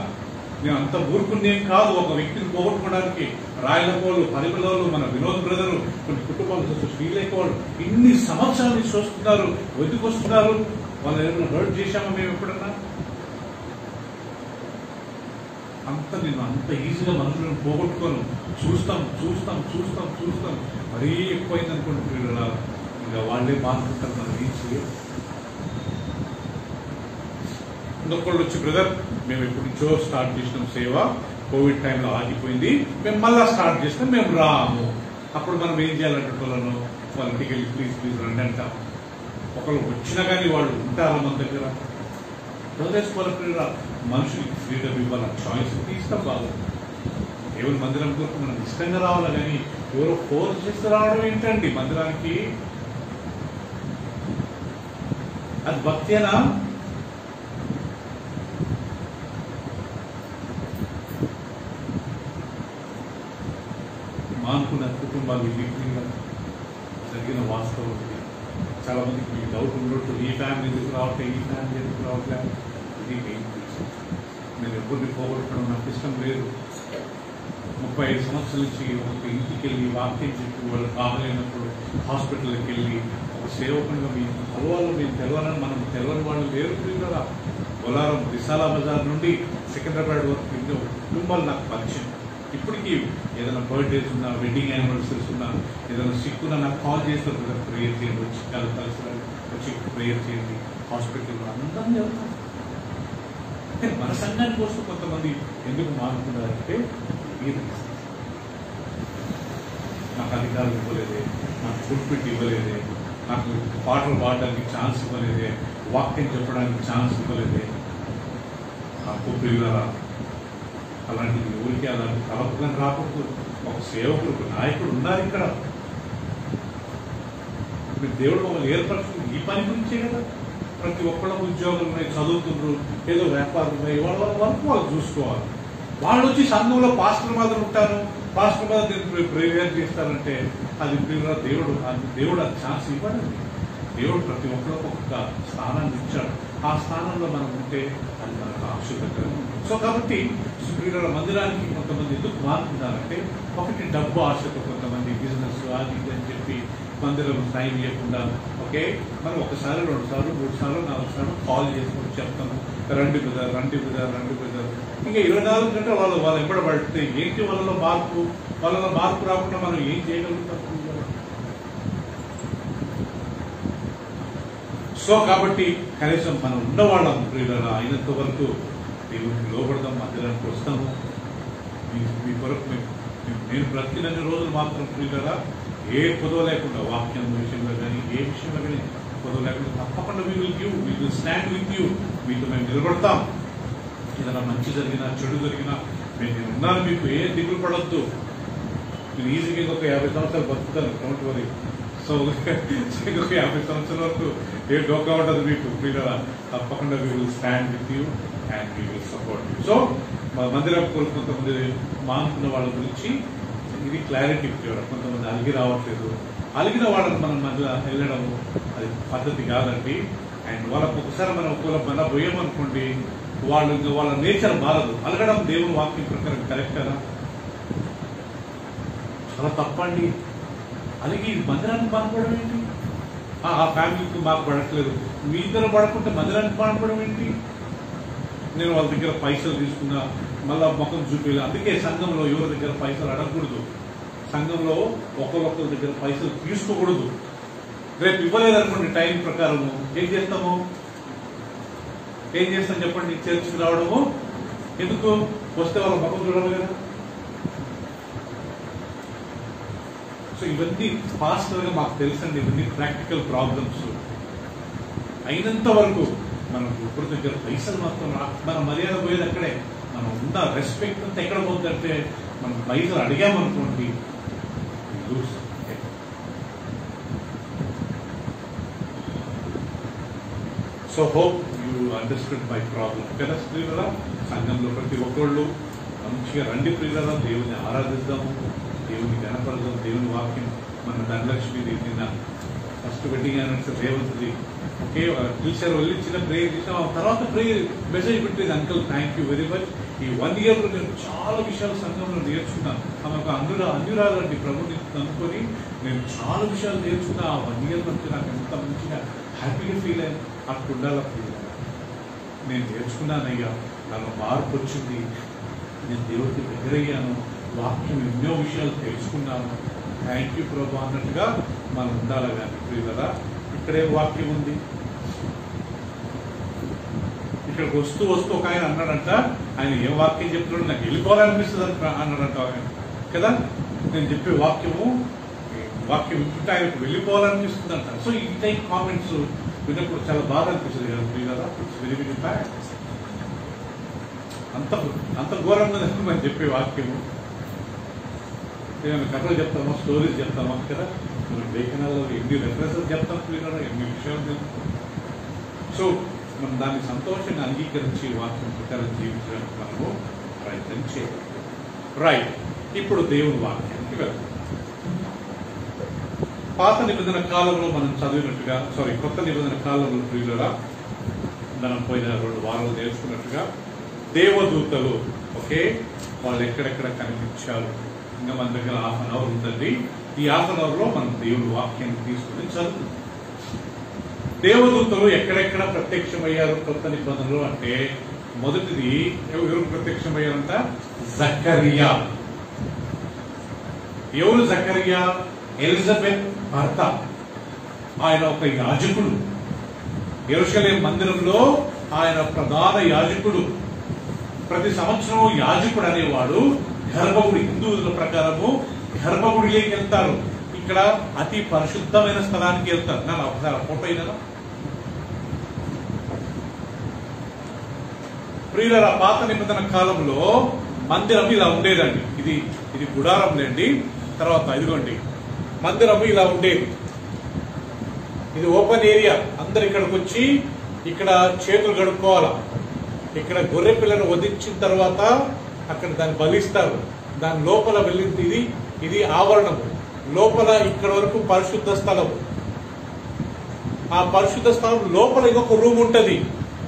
నేను అంత ఊరుకునేం కాదు ఒక వ్యక్తిని పోగొట్టుకోవడానికి. రాయలకోళ్ళు, పరిమళలు, మన వినోద్ బ్రదరు, కొన్ని కుటుంబాలు శ్రీలేఖ వాళ్ళు ఇన్ని సంవత్సరాల నుంచి చూస్తున్నారు. ఎందుకు వస్తున్నారు? వాళ్ళు ఏమైనా హర్ట్ చేశామా మేము ఎప్పుడన్నా? నేను అంత ఈజీగా మనుషులను పోగొట్టుకోను. చూస్తాం చూస్తాం చూస్తాం చూస్తాం మరీ ఎక్కువైంది అనుకోండి ప్రియులరా, ఇంకా వాళ్ళే బాధపడతారు, మనం ఏం చేయాలి. ఇంకొకళ్ళు వచ్చి బ్రదర్ మేము ఎప్పటి నుంచో స్టార్ట్ చేసినాం సేవ, కోవిడ్ టైంలో ఆగిపోయింది, మేము మళ్ళా స్టార్ట్ చేసినాం, మేము రాము. అప్పుడు మనం ఏం చేయాలంటే వాళ్ళ ఇంటికి వెళ్ళి ప్లీజ్ ప్లీజ్ రండి అంటాం. ఒకళ్ళు వచ్చినా కానీ వాళ్ళు ఉంటారా మన దగ్గర? వదిలేసుకోవాలి. మనుషులకి ఫ్రీడమ్ ఇవ్వాలి, చాయిస్ ఇష్టం బాగా. ఎవరి మందిరం కొరకు మనం ఇష్టంగా రావాలి, కానీ ఎవరో ఫోర్స్ చేస్తే రావడం ఏంటండి మందిరానికి? అది భక్తేనా? మానుకున్న కుటుంబాలు వీక్లీగా జరిగిన వాస్తవం ఇది. చాలా మందికి మీకు డౌట్ ఉండొచ్చు, ఈ ఫ్యామిలీ ఎందుకు రావట్లేదు, ఈ ఫ్యామిలీ ఎందుకు రావట్లేదు. ఇది మెయిన్ రీజన్. నేను ఎవరిని పోగొట్టడం నాకు ఇష్టం లేదు. 35 సంవత్సరాల నుంచి ఒక ఇంటికి వెళ్ళి వాక్యం చెప్పి వాళ్ళు కాగలేనప్పుడు హాస్పిటల్కి వెళ్ళి ఒక సేవకునిగా మేము కలవాళ్ళు, మేము తెలవాలని, మనం తెలవని వాళ్ళు లేరు కదా. బొలారం విశాల బజార్ నుండి సికింద్రాబాద్ వరకు ఇంట్లో కుటుంబాలు నాకు పరిచయం. ఇప్పటికీ ఏదైనా బర్త్డేస్ ఉన్నా, వెడ్డింగ్ యానివర్సరీస్ ఉన్నా, ఏదైనా సిక్ ఉన్నా నాకు కాల్ చేస్తారు కదా, ప్రేయర్ చేయండి, వచ్చి కలిసి వచ్చి ప్రేయర్ చేయండి. హాస్పిటల్లో అందరం జరుగుతాం. కానీ మన సంఘానికి వస్తూ కొంతమంది ఎందుకు మారుతున్నారంటే నాకు అధికారం ఇవ్వలేదే, నాకు ఫుడ్ పిట్ ఇవ్వలేదే, నాకు పాటలు పాడడానికి ఛాన్స్ ఇవ్వలేదే, వాక్యం చెప్పడానికి ఛాన్స్ ఇవ్వలేదే. నాకు ప్రియులారా, అలాంటిది ఊరికి అలాంటి తలపులను రాకూడదు. ఒక సేవకుడు, ఒక నాయకుడు ఉన్నారు ఇక్కడ. మీరు దేవుడు మమ్మల్ని ఏర్పరచుకుంది ఈ పని గురించే కదా. ప్రతి ఒక్కళ్ళ ఉద్యోగులు ఉన్నాయి, చదువుతున్నారు, ఏదో వ్యాపారం ఉన్నాయి, వాళ్ళ వరకు వాళ్ళు చూసుకోవాలి. వాళ్ళు వచ్చి సంఘంలో పాస్టర్ మాత్రం ఉంటారు, పాస్టర్ మాత్రం ప్రేయర్ చేస్తారంటే అది దేవుడు అది ఛాన్స్ ఇవ్వడండి. దేవుడు ప్రతి ఒక్కరికి ఒక్కొక్క స్థానాన్ని ఇచ్చాడు. ఆ స్థానంలో మనం ఉంటే అది మనకు ఆశీర్వదకరం. సో కాబట్టి సుప్రీల మందిరానికి కొంతమంది ఎందుకు మారుతున్నారంటే, ఒకటి డబ్బు ఆశతో, కొంతమంది బిజినెస్ అది ఇది అని చెప్పి మందిరం టైం ఇవ్వకుండా, ఓకే మనం ఒకసారి 2 సార్లు 3 సార్లు 4 సార్లు కాల్ చేసుకొని చెప్తాము, రండి బ్రదర్ రండి బ్రదర్ రండి బ్రదర్. ఇంకా 24 గంటలు వాళ్ళు ఎంబడబడితే ఏంటి వాళ్ళలో మార్పు రాకుండా మనం ఏం చేయగలుగుతాం? సో కాబట్టి కనీసం మనం ఉన్నవాళ్ళం ప్రియులారా అయినంత వరకు దేవుడికి లోబడదాం, మందిరానికి వస్తాము. మీ కొరకు నేను బ్రతికినన్ని రోజులు మాత్రం ప్రియులారా ఏ పొదవ లేకుండా, వాక్యం విషయంలో కానీ ఏ విషయంలో కానీ పొదవ లేకుండా తప్పకుండా we will stand with you. మీతో మేము నిలబడతాం. ఏదైనా మంచి జరిగినా చెడు జరిగినా నేను ఉన్నాను, మీకు ఏ దిగులు పడొద్దు. మీరు ఈజీగా ఇంకొక 50 సంవత్సరాలు బతుకుతారు, డోంట్ వరీ. సో ఇంకొక 50 సంవత్సరాల వరకు ఏ డోకా ఉండదు మీకు ప్రియులారా. తప్పకుండా we will stand with you and we will support you. So మందిరం కోరుకు కొంతమంది మానుకున్న వాళ్ళ గురించి ఇది క్లారిటీ ఇచ్చేవారు. కొంతమంది అలిగి రావట్లేదు, అలిగిన వాళ్ళని మనం మధ్య వెళ్ళడం అది పద్ధతి కాదండి. అండ్ వాళ్ళకు ఒకసారి మనం మన పోయామనుకోండి, వాళ్ళ నేచర్ మారదు. అలగడం దేవుని వాక్యం ప్రకారం కరెక్ట్ కదా? చాలా తప్పండి. అలాగే మందిరానికి బాధపడడం ఏంటి? ఆ ఫ్యామిలీకి మాకు పడట్లేదు, మీ ఇద్దరు పడకుంటే మందిరానికి బాధపడడం ఏంటి? నేను వాళ్ళ దగ్గర పైసలు తీసుకున్నా, మళ్ళా ముఖం చూపించాలి. అందుకే సంఘంలో ఎవరి దగ్గర పైసలు అడగకూడదు, సంఘంలో ఒకరి దగ్గర పైసలు తీసుకోకూడదు. రేపు ఇవ్వలేదనుకోండి టైం ప్రకారము ఏం చేస్తాం చెప్పండి? చర్చికి రావడము ఎందుకు? వస్తే వాళ్ళ ముఖం చూడాలి కదా. సో ఇవన్నీ పాస్టర్గా మాకు తెలుసండి, ఇవన్నీ ప్రాక్టికల్ ప్రాబ్లమ్స్. అయినంత వరకు మనం ఇప్పుడు దగ్గర పైసలు మాత్రం మన మర్యాద పోయేది అక్కడే. మనం ఉన్న రెస్పెక్ట్ అంతా ఎక్కడ పోతుందంటే మనం పైసలు అడిగామనుకోండి. So hope you understand my problem కదా ప్రియులారా. సంఘంలో ప్రతి ఒక్కళ్ళు మంచిగా రండి ప్రియులారా, దేవుని ఆరాధిద్దాము, దేవుని గణపడదాం. దేవుని వాక్యం మన ధనలక్ష్మిది నిన్న ఫస్ట్ వెడ్డింగ్ యానివర్సరీ రేవంత్ది ఓకే టీచర్ వెళ్ళి చిన్న ప్రేయర్ చేసాం. తర్వాత ప్రేయర్ మెసేజ్ పెట్టేది, uncle thank you very much. ఈ 1 year లో నేను చాలా విషయాలు సంఘంలో నేర్చుకున్నాను. ఆమెకు అన్యురాలండి, ప్రభుని నమ్ముకొని నేను చాలా విషయాలు నేర్చుకున్నా. ఆ 1 year నుంచి నాకు ఎంత మంచిగా హ్యాపీగా ఫీల్ అయ్యాను. అక్కడ ఉండాలి నేను నేర్చుకున్నానయ్యా, నాకు మార్పు వచ్చింది, నేను దేవుడికి దగ్గరయ్యాను, వాక్యం ఎన్నో విషయాలు తెలుసుకున్నాను, థ్యాంక్ యూ ప్రభు అన్నట్టుగా మనం ఉండాలి. కానీ కదా ఇక్కడే వాక్యం ఉంది. ఇక్కడికి వస్తూ ఒక ఆయన అన్నాడంట, ఆయన ఏం వాక్యం చెప్తున్నాడు, నాకు వెళ్ళిపోవాలనిపిస్తుంది అన్నాడంట ఆయన కదా. నేను చెప్పే వాక్యం వింటుంటే ఆయనకు వెళ్ళిపోవాలనిపిస్తుందంట. సో ఈ టైప్ కామెంట్స్ విన్నప్పుడు చాలా బాధ అనిపిస్తుంది కదా. It's very very bad. అంత ఘోరంగా మనం చెప్పే వాక్యము. నేను కథలు చెప్తామా, స్టోరీస్ చెప్తామా కదా. మనం లేఖనాల్లో ఎన్ని రెఫరెన్సెస్ చెప్తాం కదా, ఎన్ని విషయాలు తెలుసు. సో మనం దాన్ని సంతోషంగా అంగీకరించి వాక్యం ప్రకారం జీవించడానికి మనము ప్రయత్నం చేయాలి. రైట్, ఇప్పుడు దేవుని వాక్యానికి వెళ్తాం. పాత నిబంధన కాలంలో మనం చదివినట్టుగా, కొత్త నిబంధన కాలంలో ప్రియులరా మనం పోయిన 2 వారాలు నేర్చుకున్నట్టుగా దేవదూతలు ఓకే వాళ్ళు ఎక్కడెక్కడ కనిపించారు. ఇంకా మన దగ్గర 1/2 hour ఉందండి. ఈ 1/2 hour లో మనం దేవుని వాక్యాన్ని తీసుకుని చదువుతాం. దేవదూతలు ఎక్కడెక్కడ ప్రత్యక్షమయ్యారు కొత్త నిబంధనలు అంటే, మొదటిది ఎవరు ప్రత్యక్షమయ్యారంట? జకరియా. ఎవరు జకరియా? ఎలిజబెత్ భర్త. ఆయన ఒక యాజకుడు. యెరూషలేము మందిరంలో ఆయన ప్రధాన యాజకుడు. ప్రతి సంవత్సరం యాజకుడు అనేవాడు గర్భగుడి, హిందువుల ప్రకారము గర్భగుడిలోకి వెళ్తారు. ఇక్కడ అతి పరిశుద్ధమైన స్థలానికి వెళ్తారు. నేను ఒకసారి ఫోటో అయినా ప్రియుల పాత నిబంధన కాలంలో మందిరం ఇలా ఉండేదండి. ఇది గుడారం లేండి. తర్వాత ఇదిగోండి మందిరం ఇలా ఉండేది. ఇది ఓపెన్ ఏరియా. అందరు ఇక్కడికి వచ్చి ఇక్కడ చేతులు కడుక్కోవాలా. ఇక్కడ గొర్రె పిల్లను వధించిన తర్వాత అక్కడ దాన్ని బలిస్తారు. దాని లోపల వెళ్ళింది ఇది ఆవరణము. లోపల ఇక్కడ వరకు పరిశుద్ధ స్థలం. ఆ పరిశుద్ధ స్థలం లోపల ఇంకొక రూమ్ ఉంటది.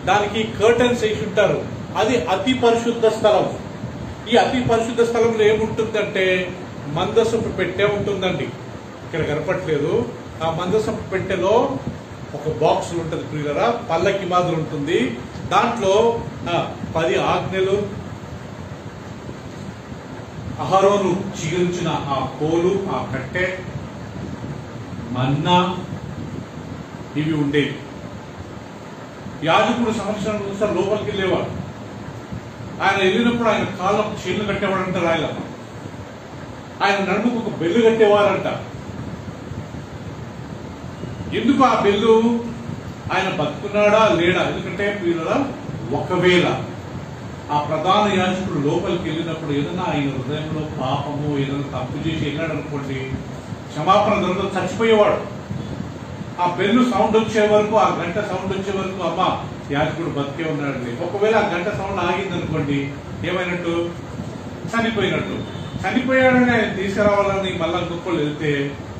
దానికి కర్టన్స్ వేసి ఉంటారు. అది అతి పరిశుద్ధ స్థలం. ఈ అతి పరిశుద్ధ స్థలంలో ఏముంటుందంటే మందసపు పెట్టె ఉంటుందండి. ఇక్కడ కనపట్లేదు. ఆ మందసపు పెట్టెలో ఒక బాక్స్ ఉంటుంది ప్రియులరా, పల్లకి మాదిరి ఉంటుంది. దాంట్లో 10 ఆజ్ఞలు, అహరోను చిగురించిన ఆ కోలు, ఆ కట్టె, మన్నా ఇవి ఉండేవి. యాజకుడు సంవత్సరం ఒకసారి లోపలికి వెళ్ళేవాడు. ఆయన వెళ్ళినప్పుడు ఆయన కాళ్ళకు చీళ్లు కట్టేవాడంట రాయలమ్మ. ఆయన నడుముకు ఒక బెల్లు కట్టేవారంట. ఎందుకు ఆ బెల్లు? ఆయన బతుకున్నాడా లేడా? ఎందుకంటే వీళ్ళ ఒకవేళ ఆ ప్రధాన యాజకుడు లోపలికి వెళ్ళినప్పుడు ఏదైనా ఆయన హృదయంలో పాపము ఏదైనా తప్పు చేసి వెళ్ళాడు అనుకోండి, క్షమాపణ దొరకదు, చచ్చిపోయేవాడు. ఆ బెల్లు సౌండ్ వచ్చే వరకు, ఆ గంట సౌండ్ వచ్చే వరకు అమ్మ యాజకుడు బతికే ఉన్నాడు. ఒకవేళ ఆ గంట సౌండ్ ఆగింది అనుకోండి, ఏమైనట్టు? చనిపోయినట్టు. చనిపోయాడని ఆయన తీసుకురావాలని మళ్ళా గొప్పలు వెళ్తే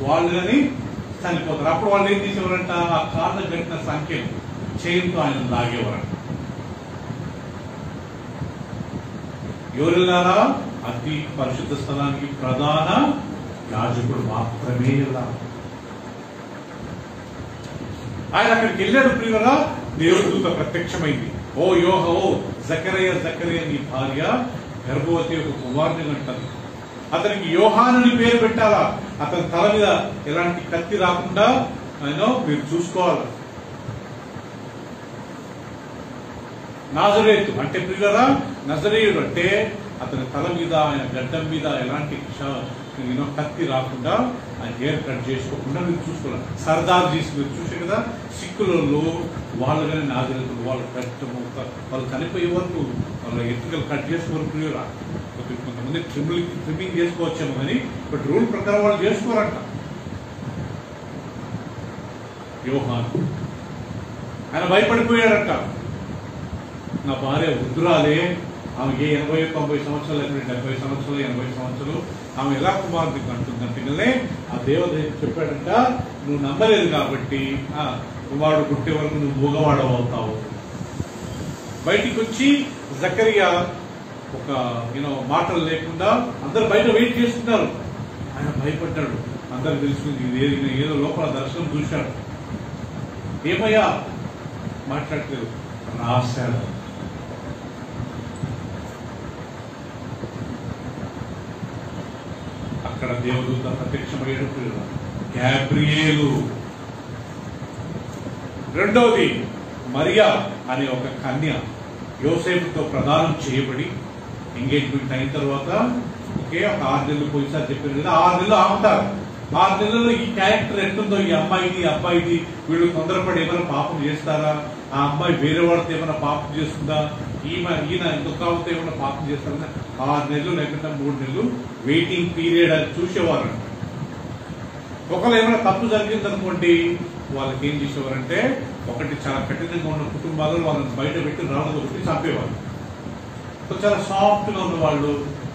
వాళ్ళు కానీ చనిపోతారు. అప్పుడు వాళ్ళు ఏం చేసేవారంట? ఆ కాళ్ళ గట్టిన సంఖ్య చైన్తో ఆయన లాగేవారంట. ఎవరిల్లారా? అతి పరిశుద్ధ స్థలానికి ప్రధాన యాజకుడు మాత్రమే వెళ్ళాలి. ఆయన అక్కడికి వెళ్ళాడు ప్రియులరా. దేవుడి దూత ప్రత్యక్షమైంది. ఓ జకరియా నీ భార్య గర్భవతి ఒక కుమారుని అంటారు. అతనికి యోహానుని పేరు పెట్టాలా. అతని తల మీద ఎలాంటి కత్తి రాకుండా ఆయన మీరు చూసుకోవాలి. నాజరేతు అంటే ప్రియులరా, నజరేయుడు అంటే అతని తల మీద ఆయన గడ్డం మీద ఎలాంటి కత్తి రాకుండా ఆ హెయిర్ కట్ చేసుకోకుండా మీరు చూసుకోవాలి. సర్దార్జీస్ మీరు చూసే కదా, సిక్కులలో వాళ్ళు కానీ నాగరికులు వాళ్ళు కష్టము, వాళ్ళు చనిపోయే వరకు వాళ్ళ ఎత్తుకలు కట్ చేసుకోవరకు కొంతమంది ట్రిమ్మింగ్ చేసుకోవచ్చేమో కానీ బట్ రూల్ ప్రకారం వాళ్ళు చేసుకోరంట. యోహాను ఆయన భయపడిపోయాడంట, నా భార్య వృద్ధురాలే, ఆమెకి 80-90 సంవత్సరాలు, 70 సంవత్సరాలు, 80 సంవత్సరాలు, ఆమె ఎలా కుమారుడికి అంటుందంటే ఆ దేవత చెప్పాడంట, నువ్వు నమ్మలేదు కాబట్టి కుమారుడు పుట్టే వరకు నువ్వు మూగవాడవు అవుతావు. బయటికి వచ్చి జకరియా ఒక మాటలు లేకుండా అందరు బయట వెయిట్ చేస్తున్నారు. ఆయన భయపడ్డాడు, అందరికి తెలుసుకుంది ఏదో లోపల దర్శనం చూశాడు. ఏమయ్యా మాట్లాడలేదు, రాశాడు. అక్కడ దేవదూత ప్రత్యక్షమయ్యేటప్పుడు గ్యాబ్రియేలు. రెండోది మరియా అనే ఒక కన్య యోసేపుతో ప్రదానం చేయబడి ఎంగేజ్మెంట్ అయిన తర్వాత ఒక 6 నెలలు పోయిసారి చెప్పారు కదా, 6 నెలలు ఆగుతారు. 6 నెలల్లో ఈ క్యారెక్టర్ ఎట్టుందో, ఈ అబ్బాయిది వీళ్ళు తొందరపడి ఏమైనా పాపం చేస్తారా, ఆ అమ్మాయి వేరే వాళ్ళతో ఏమైనా పాపం చేస్తుందా, ఈయన ఇంకొక ఏమైనా పాపం చేస్తారా, 6 నెలలు లేకుండా 3 నెలలు వెయిటింగ్ పీరియడ్ అని చూసేవారు. ఒకళ్ళు ఏమైనా తప్పు జరిగిందనుకోండి, వాళ్ళకి ఏం చేసేవారంటే ఒకటి చాలా కఠినంగా ఉన్న కుటుంబాలలో వాళ్ళని బయట పెట్టి రాళ్ళతో కొట్టి చంపేవారు. చాలా సాఫ్ట్ గా ఉన్న వాళ్ళు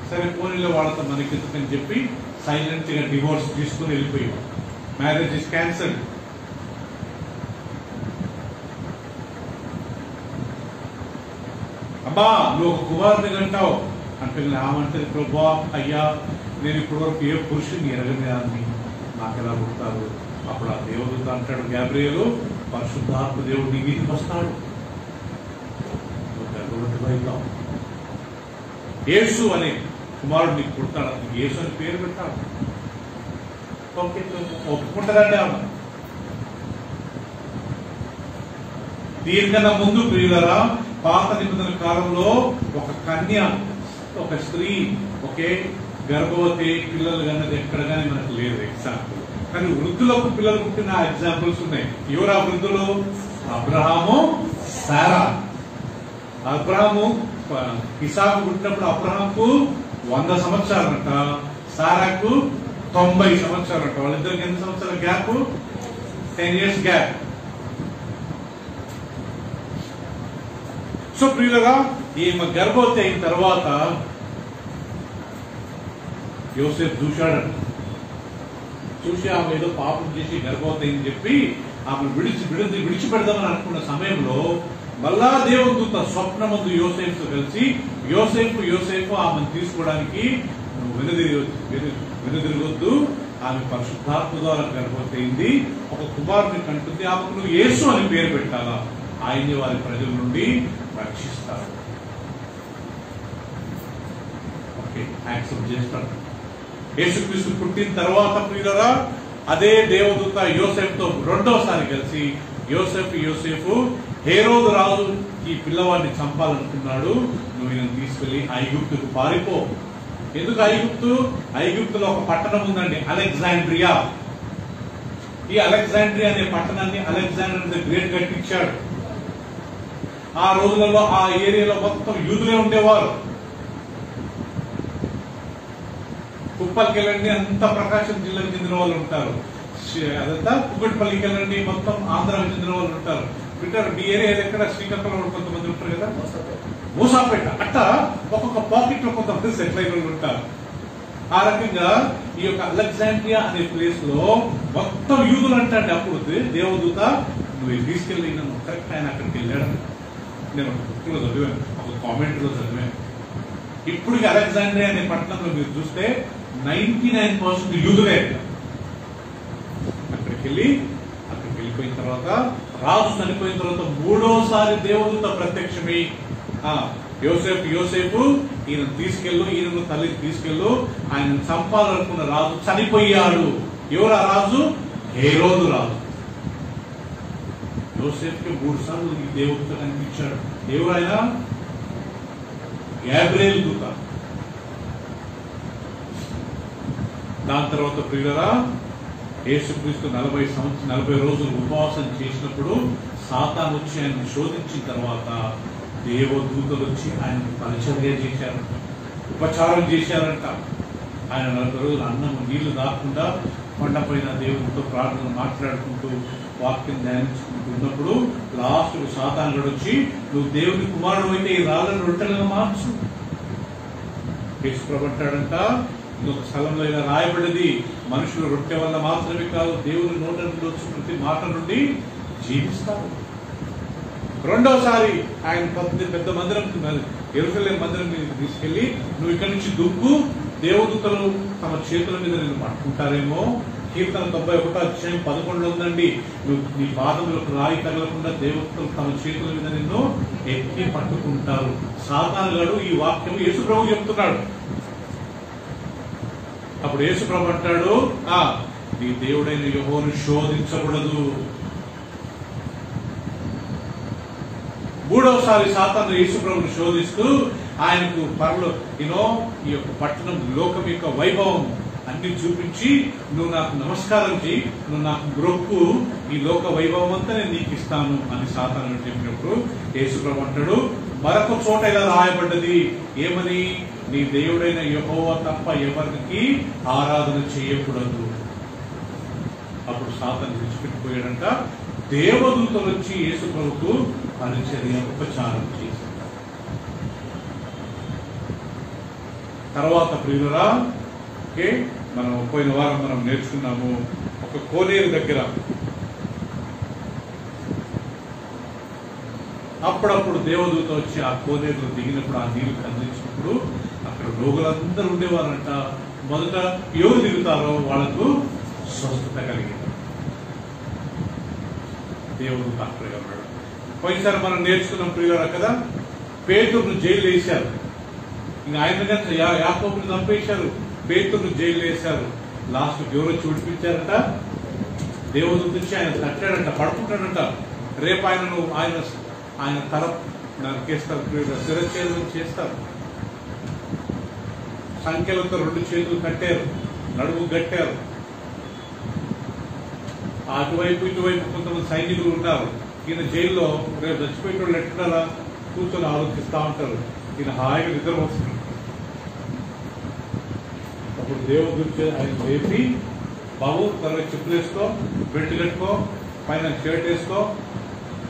సరే పోనీలో వాళ్ళతో మనకి ఎందుకని చెప్పి సైలెంట్ గా డివోర్స్ తీసుకుని వెళ్ళిపోయేవారు. Marriage is cancelled. అమ్మా నువ్వు ఒక కుమారుని అంటావు అంటే ఆమంటది, ప్రభా అయ్యా నేను ఇప్పటి వరకు ఏ పురుషుని ఎరగని నాకు ఎలా పుడతారు. అప్పుడు ఆ దేవదూత అంటాడు, గ్యాబ్రియేలు పరిశుద్ధాత్మ దేవుడు నీ మీదకి వస్తాడు, నువ్వు గర్భవతి అవుతావు, యేసు అనే కుమారుడు నీకు పుడతాడు, నీకు యేసు అని పేరు పెట్టాడు. ఓకే ఒప్పుకుంటారండి ఆమె. దీనికన్నా ముందు ప్రియులరా పాత నిబంధన కాలంలో ఒక కన్య, ఒక స్త్రీ ఒకే గర్భవతి పిల్లలు కన్నది ఎక్కడ కానీ మనకు లేదు ఎగ్జాంపుల్. కానీ వృద్ధులకు పిల్లలు పుట్టిన ఎగ్జాంపుల్స్ ఉన్నాయి. ఎవరు ఆ వృద్ధులు? అబ్రహాము, సారా. అబ్రహాము ఇసాకు పుట్టినప్పుడు అబ్రహాంకు 100 సంవత్సరాలంట, సారాకు 90 సంవత్సరాలంట. వాళ్ళిద్దరికి ఎన్ని సంవత్సరాల గ్యాప్? 10 years gap. సో ప్రియులుగా ఈమె గర్భవతి అయిన తర్వాత యోసేపు చూశాడంట. చూసి ఆమె ఏదో పాపం చేసి గర్భవతి అయిందని చెప్పి ఆమె విడిచిపెడదామని అనుకున్న సమయంలో మళ్ళా దేవదూత స్వప్నమందు యోసేపుతో కలిసి యోసేపు ఆమెను తీసుకోవడానికి వెనుదిరగొద్దు, ఆమె పరిశుద్ధాత్మ ద్వారా గర్భవతి అయింది, ఒక కుమారుని కంటుంది, ఆమెకు నువ్వు యేసు అని పేరు పెట్టాలా, ఆయన్ని వారి ప్రజల నుండి రక్షిస్తారు. ఓకే యాక్సెప్ట్ చేస్తాడు. యేసుక్రీస్తు పుట్టిన తర్వాత ప్రియులరా అదే దేవదూత యోసేపుతో రెండోసారి కలిసి యోసేపు హేరోదు రాజు ఈ పిల్లవాడిని చంపాలనుకున్నాడు, నువ్వు ఈయన తీసుకెళ్లి ఐగుప్తుకు పారిపో. ఎందుకు ఐగుప్తులో ఒక పట్టణం ఉందండి, అలెగ్జాండ్రియా. ఈ అలెగ్జాండ్రియా అనే పట్టణాన్ని అలెగ్జాండర్ ది గ్రేట్ కట్టించాడు. ఆ రోజులలో ఆ ఏరియాలో మొత్తం యూదులే ఉండేవారు. కుప్పల్కి వెళ్ళండి, అంతా ప్రకాశం జిల్లాకు చెందిన వాళ్ళు ఉంటారు. అదంతా కుక్కటిపల్లికి వెళ్ళండి, మొత్తం ఆంధ్రాకు చెందిన వాళ్ళు ఉంటారు. వింటారు ఈ ఏరియా ఎక్కడ శ్రీకాకుళంలో కొంతమంది ఉంటారు కదా, మూసాపేట అట్లా ఒక్కొక్క పాకెట్ లో కొంతమంది సెటిల్ అయిన వాళ్ళు ఉంటారు. ఆ రకంగా ఈ యొక్క అలెగ్జాండ్రియా అనే ప్లేస్ లో మొత్తం యూదులు అంటాండి. అప్పుడు దేవదూత నువ్వు తీసుకెళ్ళి నన్ను కరెక్ట్ ఆయన అక్కడికి వెళ్ళాడు. నేను ఒక బుక్ లో చదివాను, ఒక కామెంట్ లో చదివాను. ఇప్పుడు అలెగ్జాండ్రియా అనే పట్టణంలో మీరు చూస్తే 99% యూదులే. అక్కడికి వెళ్ళిపోయిన తర్వాత రాజు చనిపోయిన తర్వాత మూడోసారి దేవదూత ప్రత్యక్షమై యోసేపు ఈయన ఈయనను తల్లిని తీసుకెళ్ళు, ఆయన చంపాలనుకున్న రాజు చనిపోయాడు. ఎవరు ఆ రాజు? హేరోదు రాజు. యోసేపుకి 3 సార్లు ఈ దేవదూత కనిపించాడు. ఎవరు ఆయన? గ్యాబ్రియల్ దూత. దాని తర్వాత ప్రియులరా యేసుక్రీస్తు 40 రోజులు ఉపవాసం చేసినప్పుడు సాతాను వచ్చి ఆయన శోధించిన తర్వాత దేవదూతలు వచ్చి ఆయనకు పరిచర్య చేశారంట, ఉపచారం చేశారంట. ఆయన 40 రోజులు అన్నము నీళ్లు దాక్కుండా కొండపైన దేవునితో ప్రార్థన మాట్లాడుకుంటూ వాక్యం ధ్యానించుకుంటూ ఉన్నప్పుడు లాస్ట్ సాతాను వచ్చి నువ్వు దేవుని కుమారుడు అయితే ఈ రాళ్ళను రొట్టెలుగా మార్చు. యేసుప్రభు అంటాడంట, ఇంకొక స్థలంలో ఇలా రాయబడింది, మనుషులు రొట్టె వల్ల మాత్రమే కాదు దేవుని నోట నుండి వచ్చి ప్రతి మాట నుండి జీవిస్తారు. రెండోసారి ఆయన పెద్ద మందిరం యెరూషలేము మందిరం మీద తీసుకెళ్లి నువ్వు ఇక్కడి నుంచి దుక్కు, దేవదూతలు తమ చేతుల మీద నిన్ను పట్టుకుంటారేమో. కీర్తన 91:11 ఉందండి, నువ్వు నీ పాదములకు రాయి తగలకుండా దేవదూతలు తమ చేతుల మీద నిన్ను ఎత్తి పట్టుకుంటారు. సాతానుగాడు ఈ వాక్యం యేసుప్రభు చెప్తున్నాడు. అప్పుడు యేసుప్రభు అంటాడు, నీ దేవుడైన యెహోవాను శోధించకూడదు. మూడవసారి సాతాను యేసుప్రభుని శోధిస్తూ ఆయనకు ఈ యొక్క పట్టణం లోకం యొక్క వైభవం అన్ని చూపించి నువ్వు నాకు నమస్కారం చేయి, నువ్వు నాకు మొక్కు, ఈ లోక వైభవం అంతా నేను నీకు ఇస్తాను అని సాతాను చెప్పినప్పుడు యేసుప్రభు అంటాడు, మరొక చోట ఇలా రాయబడ్డది ఏమని, నీ దేవుడైన యెహోవా తప్ప ఎవరికి ఆరాధన చేయకూడదు. అప్పుడు సాతాను విడిచిపెట్టిపోయాడంట. దేవదూతలు వచ్చి యేసుప్రభుకు పరిచర్య ఉపచారం చేశారు. తర్వాత ప్రియులరా మనం పోయిన వారం మనం నేర్చుకున్నాము, ఒక కోనేరు దగ్గర అప్పుడప్పుడు దేవదూత వచ్చి ఆ కోనేరులో దిగినప్పుడు ఆ నీళ్లు కదిలించినప్పుడు అక్కడ రోగులందరూ ఉండేవారంట. మొదట ఎవరు దిగుతారో వాళ్లకు స్వస్థత కలిగింది. దేవుడు అక్కడే ఉన్నాడు. పోయినసారి మనం నేర్చుకున్నాం ప్రియులారా కదా, పేతురును జైలు వేశారు. ఇంకా ఆయన యాకోబుని చంపేశారు, పేతురును జైలు వేశారు. లాస్ట్ ఎవరో చూడిపించారట, దేవుడు నుంచి ఆయన తట్టాడంట, పడుకుంటాడంట. రేపు ఆయన తల నరికేస్తారు, శిరఛేదం చేస్తారు. సంఖ్యలతో 2 చేతులు కట్టారు, నడుము కట్టారు. అటువైపు ఇటువైపు కొంతమంది సైనికులు ఉంటారు. ఈయన జైల్లో రేపు చచ్చిపోయిన వాళ్ళు ఎట్లా కూర్చొని ఆలోచిస్తూ ఉంటారు. ఈయన హాయిగా నిద్ర వస్తుంది. అప్పుడు దేవుడు గురించి ఆయన లేపి, బాబు త్వరగా చెప్పులు వేసుకో, బెల్ట్ కట్టుకో, పైన షర్ట్ వేసుకో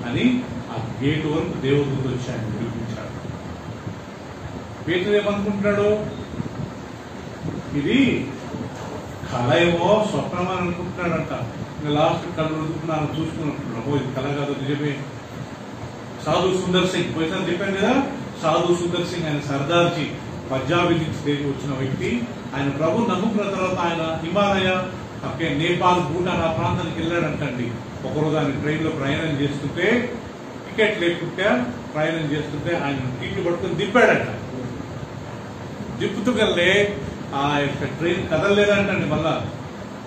అని ఆ గేటు వరకు దేవుడు వచ్చి ఆయన విడిపించాడు. పేతురు ఏమనుకుంటున్నాడు, ఇది కళ ఏమో స్వప్నం అని అనుకుంటున్నాడంట. ఇంకా లాస్ట్ కళ్ళు రుదుకున్నాను చూసుకున్నట్టున్నాడు, ఇది కళ కాదు నిజమే. సాధు సుందర్ సింగ్ పోయిన చెప్పాను కదా, సాధు సుందర్ సింగ్ ఆయన సర్దార్జీ పంజాబీ నుంచి వచ్చిన వ్యక్తి. ఆయన ప్రభు నమ్ముకున్న తర్వాత ఆయన హిమాలయ నేపాల్ భూటాన్ ఆ ప్రాంతానికి వెళ్ళాడంటండి. ఒకరోజు ఆయన ట్రైన్ లో ప్రయాణం చేస్తుంటే, టికెట్ లేకుంటే ప్రయాణం చేస్తుంటే ఆయన టీట్లు పట్టుకుని దింపాడంట. దిప్పుతుగల్లే ఆ యొక్క ట్రైన్ కదలలేదంటండి. మళ్ళా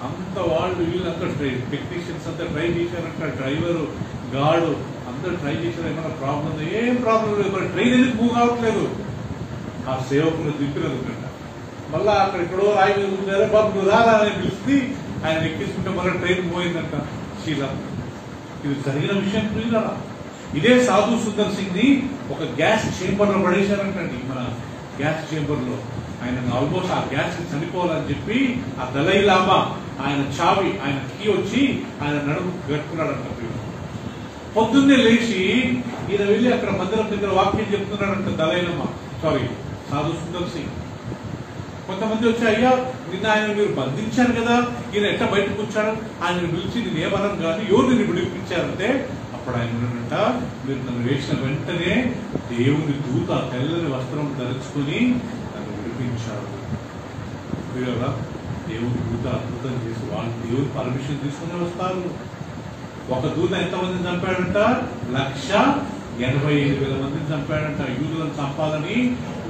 అంత వాళ్ళు వీళ్ళంతా టెక్నీషియన్స్ అంతా ట్రై చేశారంట, డ్రైవరు గార్డు అందరూ ట్రై చేశారు. ఏమైనా ప్రాబ్లం ఉంది, ఏం ప్రాబ్లం లేదు, ట్రైన్ ఎందుకు మూవ్ కావట్లేదు. ఆ సేవకులు దింపినందుకంట. మళ్ళా అక్కడ ఎక్కడో రాయి మీద బాబు నువ్వు రాలా అని పిలిచి ఆయన ఎక్కించుకుంటే మళ్ళీ ట్రైన్ పోయిందంట. శీలా ఇది జరిగిన విషయం ప్రియులారా. ఇదే సాధు సుందర్ సింగ్ ని ఒక గ్యాస్ చేంబర్ లో పడేశారంటండి. మన గ్యాస్ చేంబర్ లో ఆయన ఆల్మోస్ట్ ఆ గ్యాస్ చనిపోవాలని చెప్పి ఆ దలై లామా ఆయన చావి ఆయన కీ వచ్చి ఆయన నడుము కట్టుకున్నాడంట. పొద్దున్నే లేచి ఈయన వెళ్ళి అక్కడ మందిరం దగ్గర వాక్యం చెప్తున్నాడంట సాధు సుందర్ సింగ్. కొంతమంది వచ్చి, అయ్యా నిన్న ఆయన మీరు బంధించారు కదా, ఈయన ఎట్లా బయటకు వచ్చాడు, ఆయన పిలిచి నేను ఏమనం కానీ ఎవరు నిన్ను విడిపించారంటే అప్పుడు ఆయన ఉన్నాడంట, మీరు నన్ను వేసిన వెంటనే దేవుని దూత తెల్లని వస్త్రం ధరించుకుని నన్ను విడిపించాడు. దేవుని దూత అద్భుతం చేసి వాళ్ళు దేవుని పర్మిషన్ తీసుకుని వస్తారు. ఒక దూత ఎంతమందిని చంపాడంట, 185,000 మందిని చంపాడంట. యూదులను చంపాలని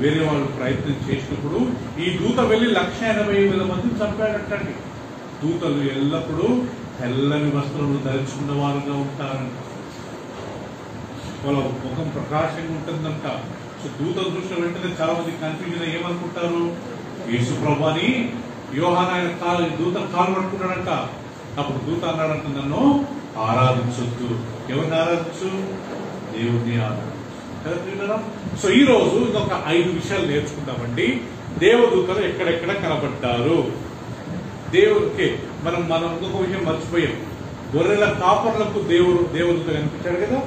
వేరే వాళ్ళు ప్రయత్నం చేసినప్పుడు ఈ దూత వెళ్లి 180,000 మందిని చంపాడంటండి. దూతలు ఎల్లప్పుడూ తెల్లని వస్త్రములు ధరించుకున్న వారుగా ఉంటారంట. వాళ్ళ ముఖం ప్రకాశంగా ఉంటుందంట. సో దూతలు చూసిన వెంటనే చాలా మంది కన్ఫ్యూజన్ ఏమనుకుంటారు, యేసు ప్రభుని యోహాను ఆయన దూత కాలు పట్టుకున్నాడంట. అప్పుడు దూత అన్నాడంట, నన్ను ఆరాధించొద్దు. ఎవరిని ఆరాధించు? దేవుడిని ఆరాధించు కదా. సో ఈ రోజు ఇంకొక 5 విషయాలు నేర్చుకుందామండి. దేవదూతలు ఎక్కడెక్కడ కనబడ్డారు. దేవుడికి మనం ఇంకొక విషయం మర్చిపోయాం. గొర్రెల కాపర్లకు దేవదూత కనిపించాడు కదా.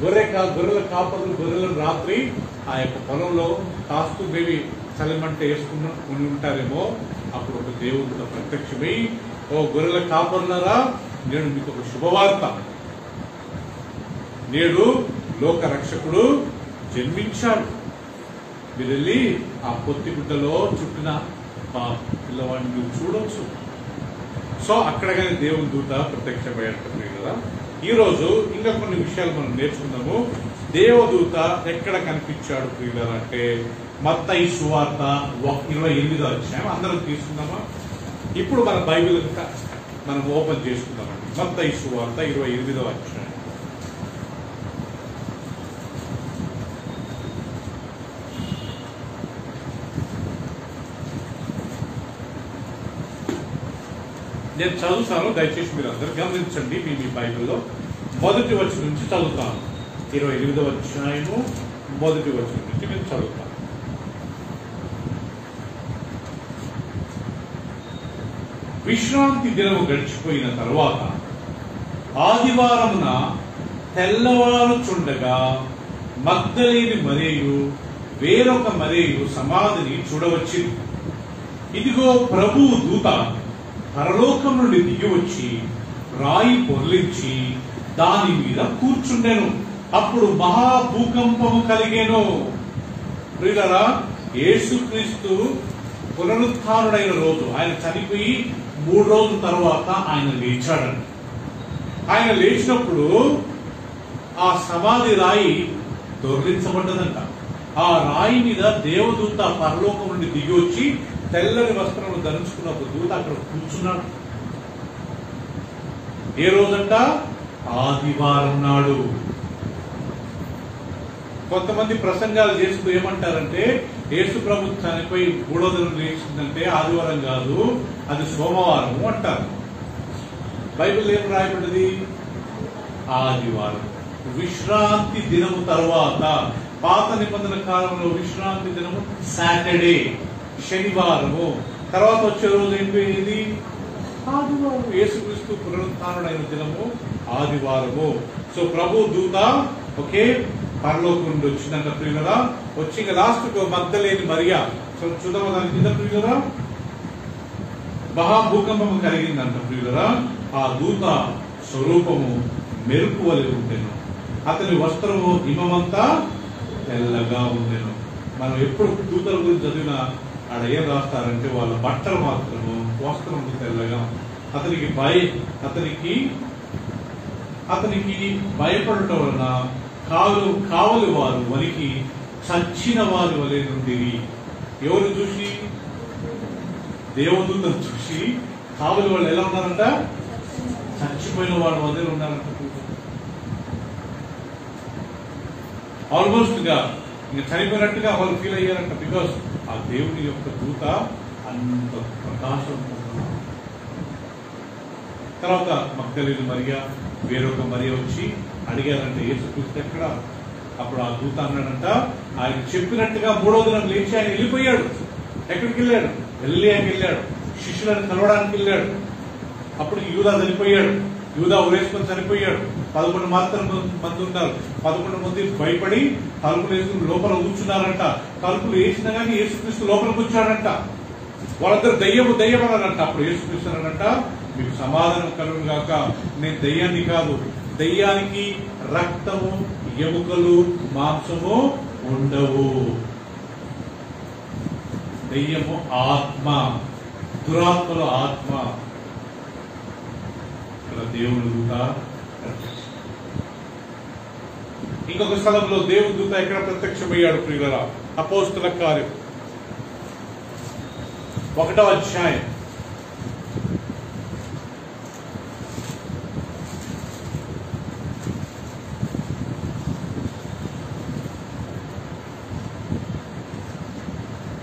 గొర్రెల కాపర్లు గొర్రెలను రాత్రి ఆ యొక్క పొలంలో కాస్తూ మేబీ చలిమంట వేసుకుని ఉంటారేమో. అప్పుడు ఒక దేవుడితో ప్రత్యక్షమై, ఓ గొర్రెల కాపర్లరా, నేను మీకు ఒక శుభవార్త, నేడు లోక రక్షకుడు జన్మించాడు. మీరు వెళ్ళి ఆ పొత్తి గుడ్డలో చుట్టిన మా పిల్లవాడిని మీరు చూడవచ్చు. సో అక్కడ కానీ దేవుని దూత ప్రత్యక్షమయ్యాడు కదా. ఈ రోజు ఇంకా కొన్ని విషయాలు మనం నేర్చుకుందాము. దేవదూత ఎక్కడ కనిపించాడు ప్రియులారా అంటే మత్తయి సువార్త 28వ అధ్యాయం. అందరం తీసుకుందామా? ఇప్పుడు మన బైబిల్ మనం ఓపెన్ చేసుకుందామండి. మత్తయి సువార్త 28వ అధ్యాయం. నేను చదువుతాను, దయచేసి మీరు అందరు గమనించండి. మీ బైబిల్లో మొదటి వచనం నుంచి చదువుతాను. 28వ అధ్యాయము మొదటి వచనం నుంచి నేను చదువుతాను. విశ్రాంతి దినము గడిచిపోయిన తరువాత ఆదివారమున తెల్లవారుచుండగా మగ్దలేని మరియు వేరొక మరియు సమాధిని చూడవచ్చింది. ఇదిగో ప్రభువు దూత పరలోకం నుండి దిగి వచ్చి రాయి పొర్లించి దాని మీద కూర్చుండెను. అప్పుడు మహాభూకంపము కలిగేను. ప్రియులారా, యేసుక్రీస్తు పునరుత్థానుడైన రోజు, ఆయన చనిపోయి 3 రోజుల తర్వాత ఆయన లేచాడండి. ఆయన లేచినప్పుడు ఆ సమాధి రాయి దొర్లించబడ్డదంట. ఆ రాయి మీద దేవదూత పరలోకం నుండి దిగి వచ్చి తెల్లని వస్త్రములు ధరించుకున్న ఒక దూత అక్కడ కూర్చున్నాడు. ఏ రోజంట? ఆదివారం నాడు. కొంతమంది ప్రసంగాలు చేస్తూ ఏమంటారంటే, యేసు ప్రభు చనిపోయి 3వ దినం లేచిందంటే ఆదివారం కాదు, అది సోమవారం అంటారు. బైబిల్ ఏం రాయబడ్డది? ఆదివారం, విశ్రాంతి దినము తర్వాత. పాత నిబంధన కాలంలో విశ్రాంతి దినము సాటర్డే, శనివారము. తర్వాత వచ్చే రోజు ఏంటి? ఆదివారం. యేసుక్రీస్తు పునరుత్థానుడైన దినము ఆదివారము. సో ప్రభు దూత ఒకే పరలోకం నుండి వచ్చిందంట ప్రియులరా. వచ్చి ఇంకా లాస్ట్ మగ్దలేని మరియా చూద్దాం దాని కింద ప్రియులరా. మహాభూకంపము కలిగిందంట ప్రియులరా. ఆ దూత స్వరూపము మెరుపు వలె ఉండెను. అతని వస్త్రము హిమమంతా తెల్లగా ఉండెను. మనం ఎప్పుడు దూతల గురించి చదివినా ఆడ ఏం రాస్తారంటే వాళ్ళ బట్టలు మాత్రము వస్త్రము తెల్లగా. అతనికి భయపడటం వలన కావలి వారు వనికి చచ్చిన వారి వలె నుండి. ఎవరు చూసి? దేవదూతను చూసి కావలి వాళ్ళు ఎలా ఉన్నారంట? చచ్చిపోయిన వాడు వదిలి ఉన్నారంట. ఆల్మోస్ట్ గా ఇంకా చనిపోయినట్టుగా వాళ్ళు ఫీల్ అయ్యారంట. బికాస్ ఆ దేవుని యొక్క దూత అంత ప్రకాశం. తర్వాత మగ్దలేని మరియా వేరొక మరియా వచ్చి అడిగారంటే యేసుక్రీస్తు ఎక్కడ? అప్పుడు ఆ దూత అన్నాడంట, ఆయన చెప్పినట్టుగా 3వ దినం లేచి ఆయన వెళ్ళిపోయాడు. ఎక్కడికి వెళ్ళాడు? గలిలయకి వెళ్ళాడు. శిష్యులను కలవడానికి వెళ్ళాడు. అప్పుడు యూదా చనిపోయాడు. యూదా ఉరేసుకొని చనిపోయాడు. 11 మంది ఉన్నారు. 11 మంది భయపడి తలుపులు వేసుకుని లోపల కూర్చున్నారంట. తలుపులు వేసినా కానీ యేసుక్రీస్తు లోపలికి వచ్చాడంట. వాళ్ళందరూ దయ్యం అన్నారంట. అప్పుడు యేసుక్రీస్తు అన్నాడంట, మీకు సమాధానం కలుగును గాక, నేను దయ్యాన్ని కాదు, దయ్యానికి రక్తము ఎముకలు మాంసము ఉండవు. దయ్యము ఆత్మ, దురాత్మలు ఆత్మ. ఇక్కడ దేవుని దూత. ఇంకొక స్థలంలో దేవుని దూత ఎక్కడ ప్రత్యక్షమయ్యాడు ప్రియులారా? అపోస్తుల కార్యం 1వ అధ్యాయం.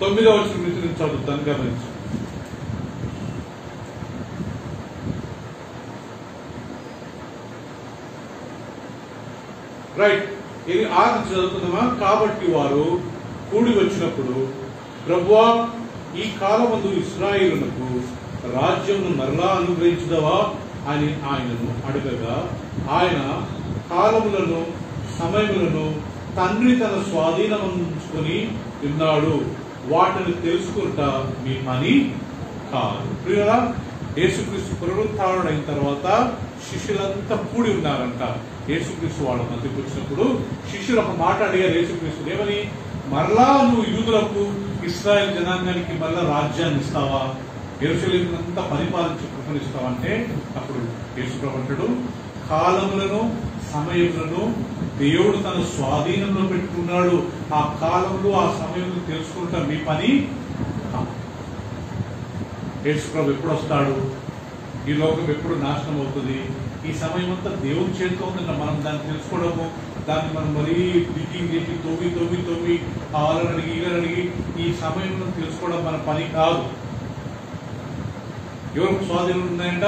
తొమ్మిదవ వచనం నుంచి నేను చదువుతాను, గమనించు. రైట్, ఇది ఆది చదువుకుందామా. కాబట్టి వారు కూడి వచ్చినప్పుడు, ప్రభువా, ఈ కాలమందు ఇశ్రాయేలునకు రాజ్యమును మరలా అనుగ్రహించుదవా అని ఆయనను అడగగా, ఆయన కాలములను సమయములను తండ్రి తన స్వాధీనముంచుకొని ఉన్నాడు, వాటిని తెలుసుకుంటా మీ పని కాదు. ప్రియులారా, యేసుక్రీస్తు పునరుత్థానుడైన తర్వాత శిష్యులంతా కూడి ఉన్నారంట. యేసుక్రీస్తు వాళ్ళ మధ్యకు వచ్చినప్పుడు శిష్యులు ఒక మాట అడిగారు యేసుక్రీస్తు, ఏమని? మరలా నువ్వు యూదులకు, ఇశ్రాయేల్ జనాంగానికి మరలా రాజ్యాన్ని ఇస్తావా, యెరూషలేమునంతా పరిపాలించి కృపనిస్తావా అంటే, అప్పుడు యేసుప్రభువు అంటాడు, కాలములను సమయములను దేవుడు తన స్వాధీనంలో పెట్టుకున్నాడు. ఆ కాలంలో ఆ సమయంలో తెలుసుకుంటా మీ పని. యేసుప్రభు ఎప్పుడు వస్తాడు, ఈ లోకం ఎప్పుడు నాశనం అవుతుంది, ఈ సమయం అంతా దేవుని చేతిలో ఉందంట. మనం దాన్ని తెలుసుకోవడము, దాన్ని మనం మరీ డిగ్గింగ్ చేసి తొమ్మి వాళ్ళని అడిగి వీళ్ళని అడిగి ఈ సమయంలో తెలుసుకోవడం మన పని కాదు. ఎవరికి స్వాధీనం ఉన్నాయంట?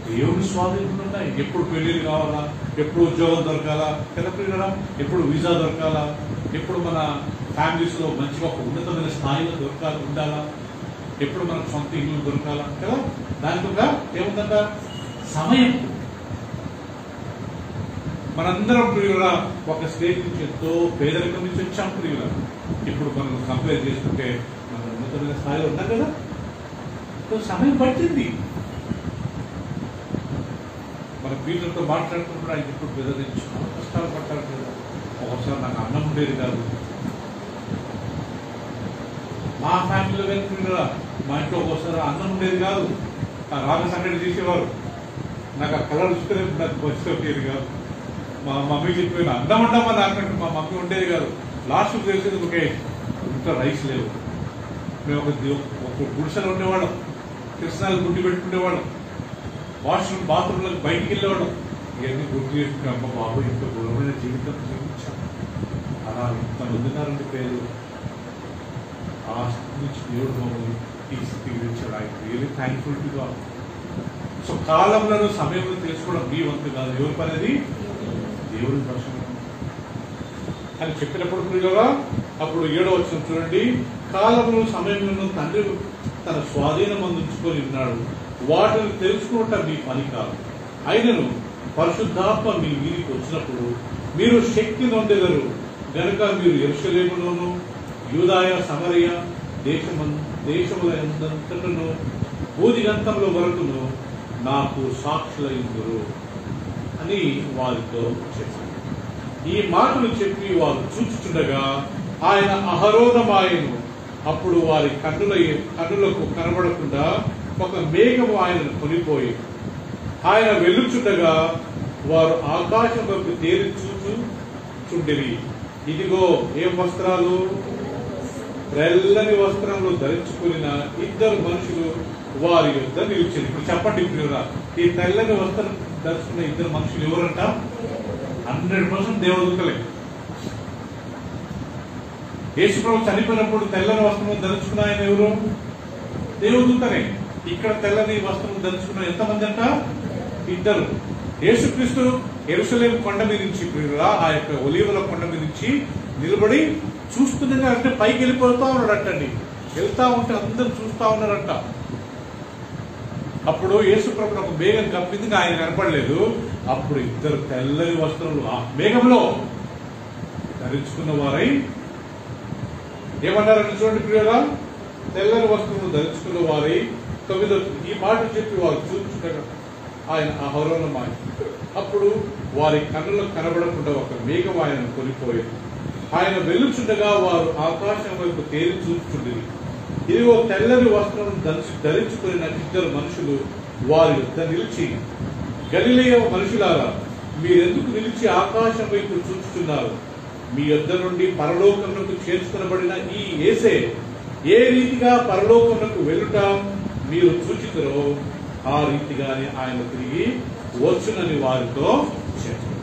దేవుని స్వాధీనం ఉన్నాయి. ఎప్పుడు పెళ్లిళ్ళు కావాలా, ఎప్పుడు ఉద్యోగం దొరకాలా కదా ప్రియులారా, ఎప్పుడు వీసా దొరకాలా, ఎప్పుడు మన ఫ్యామిలీస్ లో మంచిగా ఒక ఉన్నతమైన స్థాయిలో ఉండాలా, ఎప్పుడు మనకు సొంత ఇల్లు దొరకాలా కదా. దానికి ఒక ఏముందంట? సమయం. మనందరం ప్రియుల ఒక స్టేజ్ నుంచి ఎంతో పేదరికం నుంచి వచ్చాం ప్రియుల. ఇప్పుడు మనం కంపేర్ చేసుకుంటే మనం ఉన్నతమైన స్థాయిలో ఉన్నాం కదా. సమయం పట్టింది. మన పిల్లలతో మాట్లాడుకుంటున్నా, ఇప్పుడు పెద్ద చాలా కష్టాలు పట్టారు కదా. ఒకసారి నాకు అన్నం ఉండేది కాదు. మా ఫ్యామిలీలో వెళ్తున్నా, మా ఇంట్లో ఒకసారి అన్నం ఉండేది కాదు. ఆ రాగ సంగతి చేసేవారు. నాకు ఆ కలర్ చూసుకునే నాకు వచ్చేది కాదు. మా మమ్మీ చెప్పిన అన్నం ఉండమా నాకంటే మా మమ్మీ ఉండేది కాదు. లాస్ట్ తెలిసేది ఒకే ఇంట్లో రైస్ లేవు. మేము ఒక గుడిసెలో ఉండేవాళ్ళం. కృష్ణాలు గుడ్డి పెట్టుకునేవాళ్ళం. వాష్రూమ్ బాత్రూంలకు బయటికి వెళ్ళేవాళ్ళం. ఇవన్నీ గుర్తు చేసుకుని అమ్మ బాబు ఇంత ఘోరమైన జీవితం జీవించాం. అలా ఇంతమంది ఉన్నారండి పేరు. ఆ స్థితి నుంచి దేవుడు మమ్మల్ని ఈ స్థితికి తెచ్చాడు. I really thankful to God. So కాలంలో సమయంలో తెలుసుకోవడం మీ వంతు కాదు. ఎవరి పని అది? దేవుడి దర్శనం అని చెప్పినప్పుడు ప్రియులారా, అప్పుడు 7వ వచనం చూడండి. కాలంలో సమయంలో తండ్రి తన స్వాధీనం అందించుకొని ఉన్నాడు, వాటిని తెలుసుకుంటా మీ పని కాదు. అయినను పరిశుద్ధాత్మ మీ మీదికి వచ్చినప్పుడు మీరు శక్తి నొందెదరు గనుక మీరు యెరూషలేములోను యూదాయ సమరయ దేశములంతటను భూదిగంతముల వరకును నాకు సాక్షులైందురు అని వారితో చెప్పారు. ఈ మాటలు చెప్పి వారు చూచుచుండగా ఆయన అహరోధమాయను. అప్పుడు వారి కన్నులకు కనబడకుండా ఒక మేఘము ఆయనను కొనిపోయి ఆయన వెళ్ళుచుండగా వారు ఆకాశం వైపు తేరి చూచుచుండిరి. ఇదిగో ఏం వస్త్రాలు? తెల్లని వస్త్రములు ధరించుకున్న 2 మనుషులు వారి యొద్ద నిలిచారు. ఇప్పుడు చెప్పండి ప్రియురా, ఈ తెల్లని వస్త్రం ధరించుకున్న 2 మనుషులు ఎవరంట? 100% దేవదూతలే. యేసుప్రభు చనిపోయినప్పుడు తెల్లని వస్త్రం ధరించుకున్న ఆయన ఎవరు? దేవదూతనే. ఇక్కడ తెల్లని వస్త్రం ధరించుకున్న ఎంతమంది అంట? 2. యేసుక్రీస్తు యెరూషలేము కొండ మీద నుంచి ప్రియురా, ఆ యొక్క ఒలీవల కొండ మీద నుంచి నిలబడి చూస్తుండగా అంటే పైకి వెళ్ళిపోతా ఉన్నాడంటండి. వెళ్తా ఉంటే అందరూ చూస్తా ఉన్నారంట. అప్పుడు యేసుప్రభుని ఒక మేఘం కప్పింది, ఆయన కనపడలేదు. అప్పుడు 2 తెల్లని వస్త్రములు ఆ మేఘంలో ధరించుకున్న వారై ఏమన్నారని చూడండి ప్రియురా, తెల్లని వస్త్రములు ధరించుకున్న వారై 9 ఈ మాట చెప్పి వారు చూస్తుండగా ఆయన అహరోనమాయ. అప్పుడు వారి కన్నులకు కనబడకుండా ఒక మేఘం ఆయనను కొనిపోయేది. ఆయన వెళ్ళుచుండగా వారు ఆకాశం వైపు తేరి చూస్తుండేది. ఇదిగో తెల్లని వస్త్రం ధరించుకుని 2 మనుషులు వారి యొద్ద నిలిచి, గలిలయ మనుషులారా, మీరెందుకు నిలిచి ఆకాశం వైపు చూస్తున్నారు? మీ యొద్ద నుండి పరలోకమునకు చేర్చుకొనబడిన ఈ యేసే ఏ రీతిగా పరలోకమునకు వెళ్ళుట మీరు చూచితురో ఆ రీతిగానే ఆయన తిరిగి వచ్చునని వారితో చెప్పారు.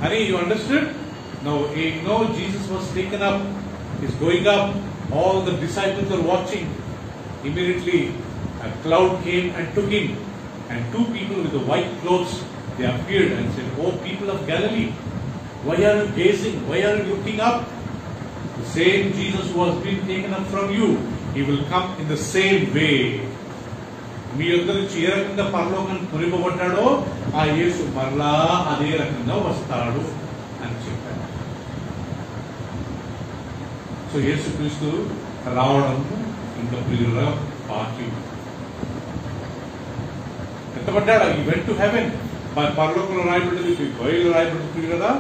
అని you understood? Now Jesus was taken up, he's going up, all the disciples are watching. Immediately a cloud came and took him, and 2 people with the white clothes They appeared and said, "Oh, people of Galilee, why are you gazing? Why are you looking up? The same Jesus who has been taken up from you, he will come in the same way." మీ యొద్ద నుంచి ఏ రకంగా పరలోకానికి కొనిపోబడ్డాడో ఆ యేసు మరలా అదే రకంగా వస్తాడు అని చెప్పారు. సో యేసుక్రీస్తు రావడం ఇంకా ప్రియుల పార్టీ ఎత్తబడ్డాడు. ఈ వెంట్ టు హెవెన్. పరలోకంలో రాయబడ్డది, బయలు రాయబడ్డది కదా.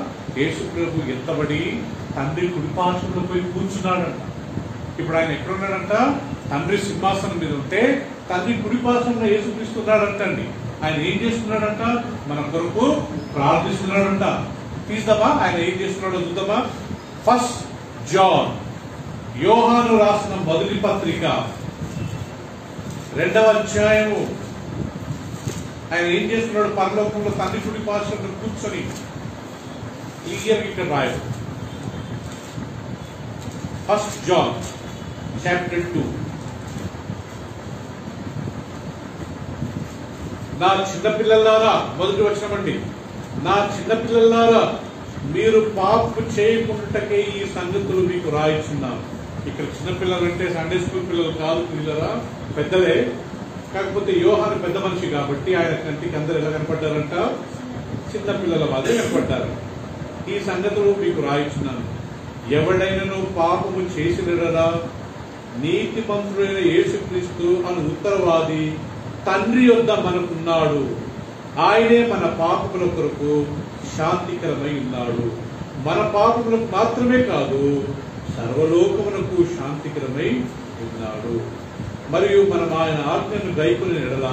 యేసు ప్రభు ఎత్తబడి తండ్రి కుడిపార్శ్వంలో పోయి కూర్చున్నాడంట. ఇప్పుడు ఆయన ఎక్కడున్నాడంట? తండ్రి సింహాసనం మీద ఉంటే తండ్రి కుడిపార్శ్వంలో యేసుక్రీస్తున్నాడంటండి. ఆయన ఏం చేస్తున్నాడంట? మన కొరకు ప్రార్థిస్తున్నాడంట. తీద్దామా ఆయన ఏం చేస్తున్నాడో చూద్దామా. ఫస్ట్ జాన్, యోహాను రాసిన మొదటి పత్రిక 2వ అధ్యాయము. ఆయన ఏం చేస్తున్నాడు? పరలోకంలో తండ్రి కుడి పార్శ్వంలో కూర్చొని క్లియర్ ఇక్కడ రాయడు. First John chapter 2. నా చిన్నపిల్లలారా, మొదటి వచనమండి. నా చిన్నపిల్లలారా, మీరు పాపము చేయకుండాకే ఈ సంగతులు మీకు రాయిచున్నాను. ఇక్కడ చిన్నపిల్లలు అంటే సండే స్కూల్ పిల్లలు కాదు, పిల్లరా పెద్దలే. కాకపోతే యోహాను పెద్ద మనిషి కాబట్టి ఆయన కంటికి అందరు ఎలా కనపడ్డారంట? చిన్నపిల్లల వాదే కనపడ్డారు. ఈ సంగతులు మీకు రాయిచున్నాను. ఎవడైనను పాపము చేసినరా నీతిమంతుడైన యేసుక్రీస్తు అను ఉత్తరవాది తండ్రి యొద్ద మనకున్నాడు. ఆయనే మన పాపముల కొరకు శాంతికరమై ఉన్నాడు. మన పాపములకు మాత్రమే కాదు, సర్వలోకమునకు శాంతికరమై ఉన్నాడు. మరియు మనం ఆయన ఆజ్ఞను గైకొని ఎడల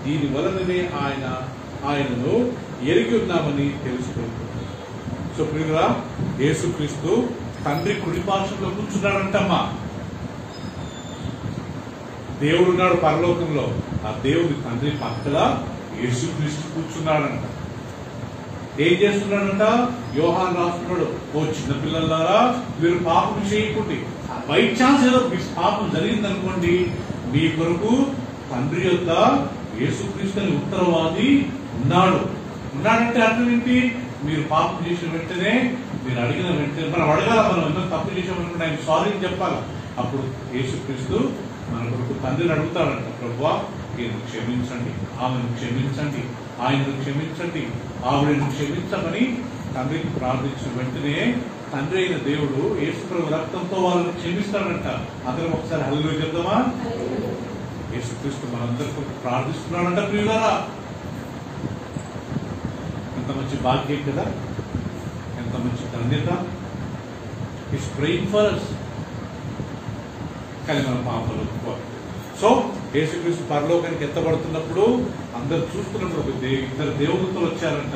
దీని వలననే ఆయనను ఎరిగి ఉన్నామని తెలుసుకుంటున్నాం. సో ప్రియులా, యేసుక్రీస్తు తండ్రి కుడిపార్శ్వంలో కూర్చున్నాడంటమ్మా. దేవుడు ఉన్నాడు పరలోకంలో. ఆ దేవుడి తండ్రి పక్కల యేసుక్రీస్తు కూర్చున్నాడంట. ఏం చేస్తున్నాడంట? యోహాను రాస్తున్నాడు, ఓ చిన్నపిల్లలారా, మీరు పాపం చేయకండి. బై ఛాన్స్ ఏదో పాపం జరిగిందనుకోండి, మీ కొరకు తండ్రి యొక్క యేసుక్రీస్తు అని ఉత్తరవాది ఉన్నాడంటే అర్థం ఏంటి? మీరు పాపం చేసిన వెంటనే, మీరు అడిగిన వెంటనే, మనం అడగాల, మనం ఎన్నో తప్పు చేసామనుకుంటే ఆయన సారీ చెప్పాలి. అప్పుడు యేసుక్రీస్తు మన కొరకు తండ్రిని అడుగుతాడంట, ప్రభువా ఈయనను క్షమించండి, ఆమెను క్షమించండి, ఆయనను క్షమించండి, ఆవిడను క్షమించమని తండ్రికి ప్రార్థించిన వెంటనే తండ్రి అయిన దేవుడు యేసుప్రభు రక్తంతో వాళ్ళని క్షమిస్తాడంట. అందరం ఒకసారి హల్లెలూయా చెప్దామా? యేసుక్రీస్తు మనందరికీ ప్రార్థిస్తున్నాడంట. ప్రియులారా, ఎంత మంచి భాగ్యం కదా, ఎంత మంచి ధన్యత. Is praying for us. కానీ మన పాపలు. సో యేసుక్రీస్తు పరలోకానికి ఎత్తబడుతున్నప్పుడు అందరు చూస్తున్నప్పుడు ఇద్దరు దేవులతో వచ్చారంట.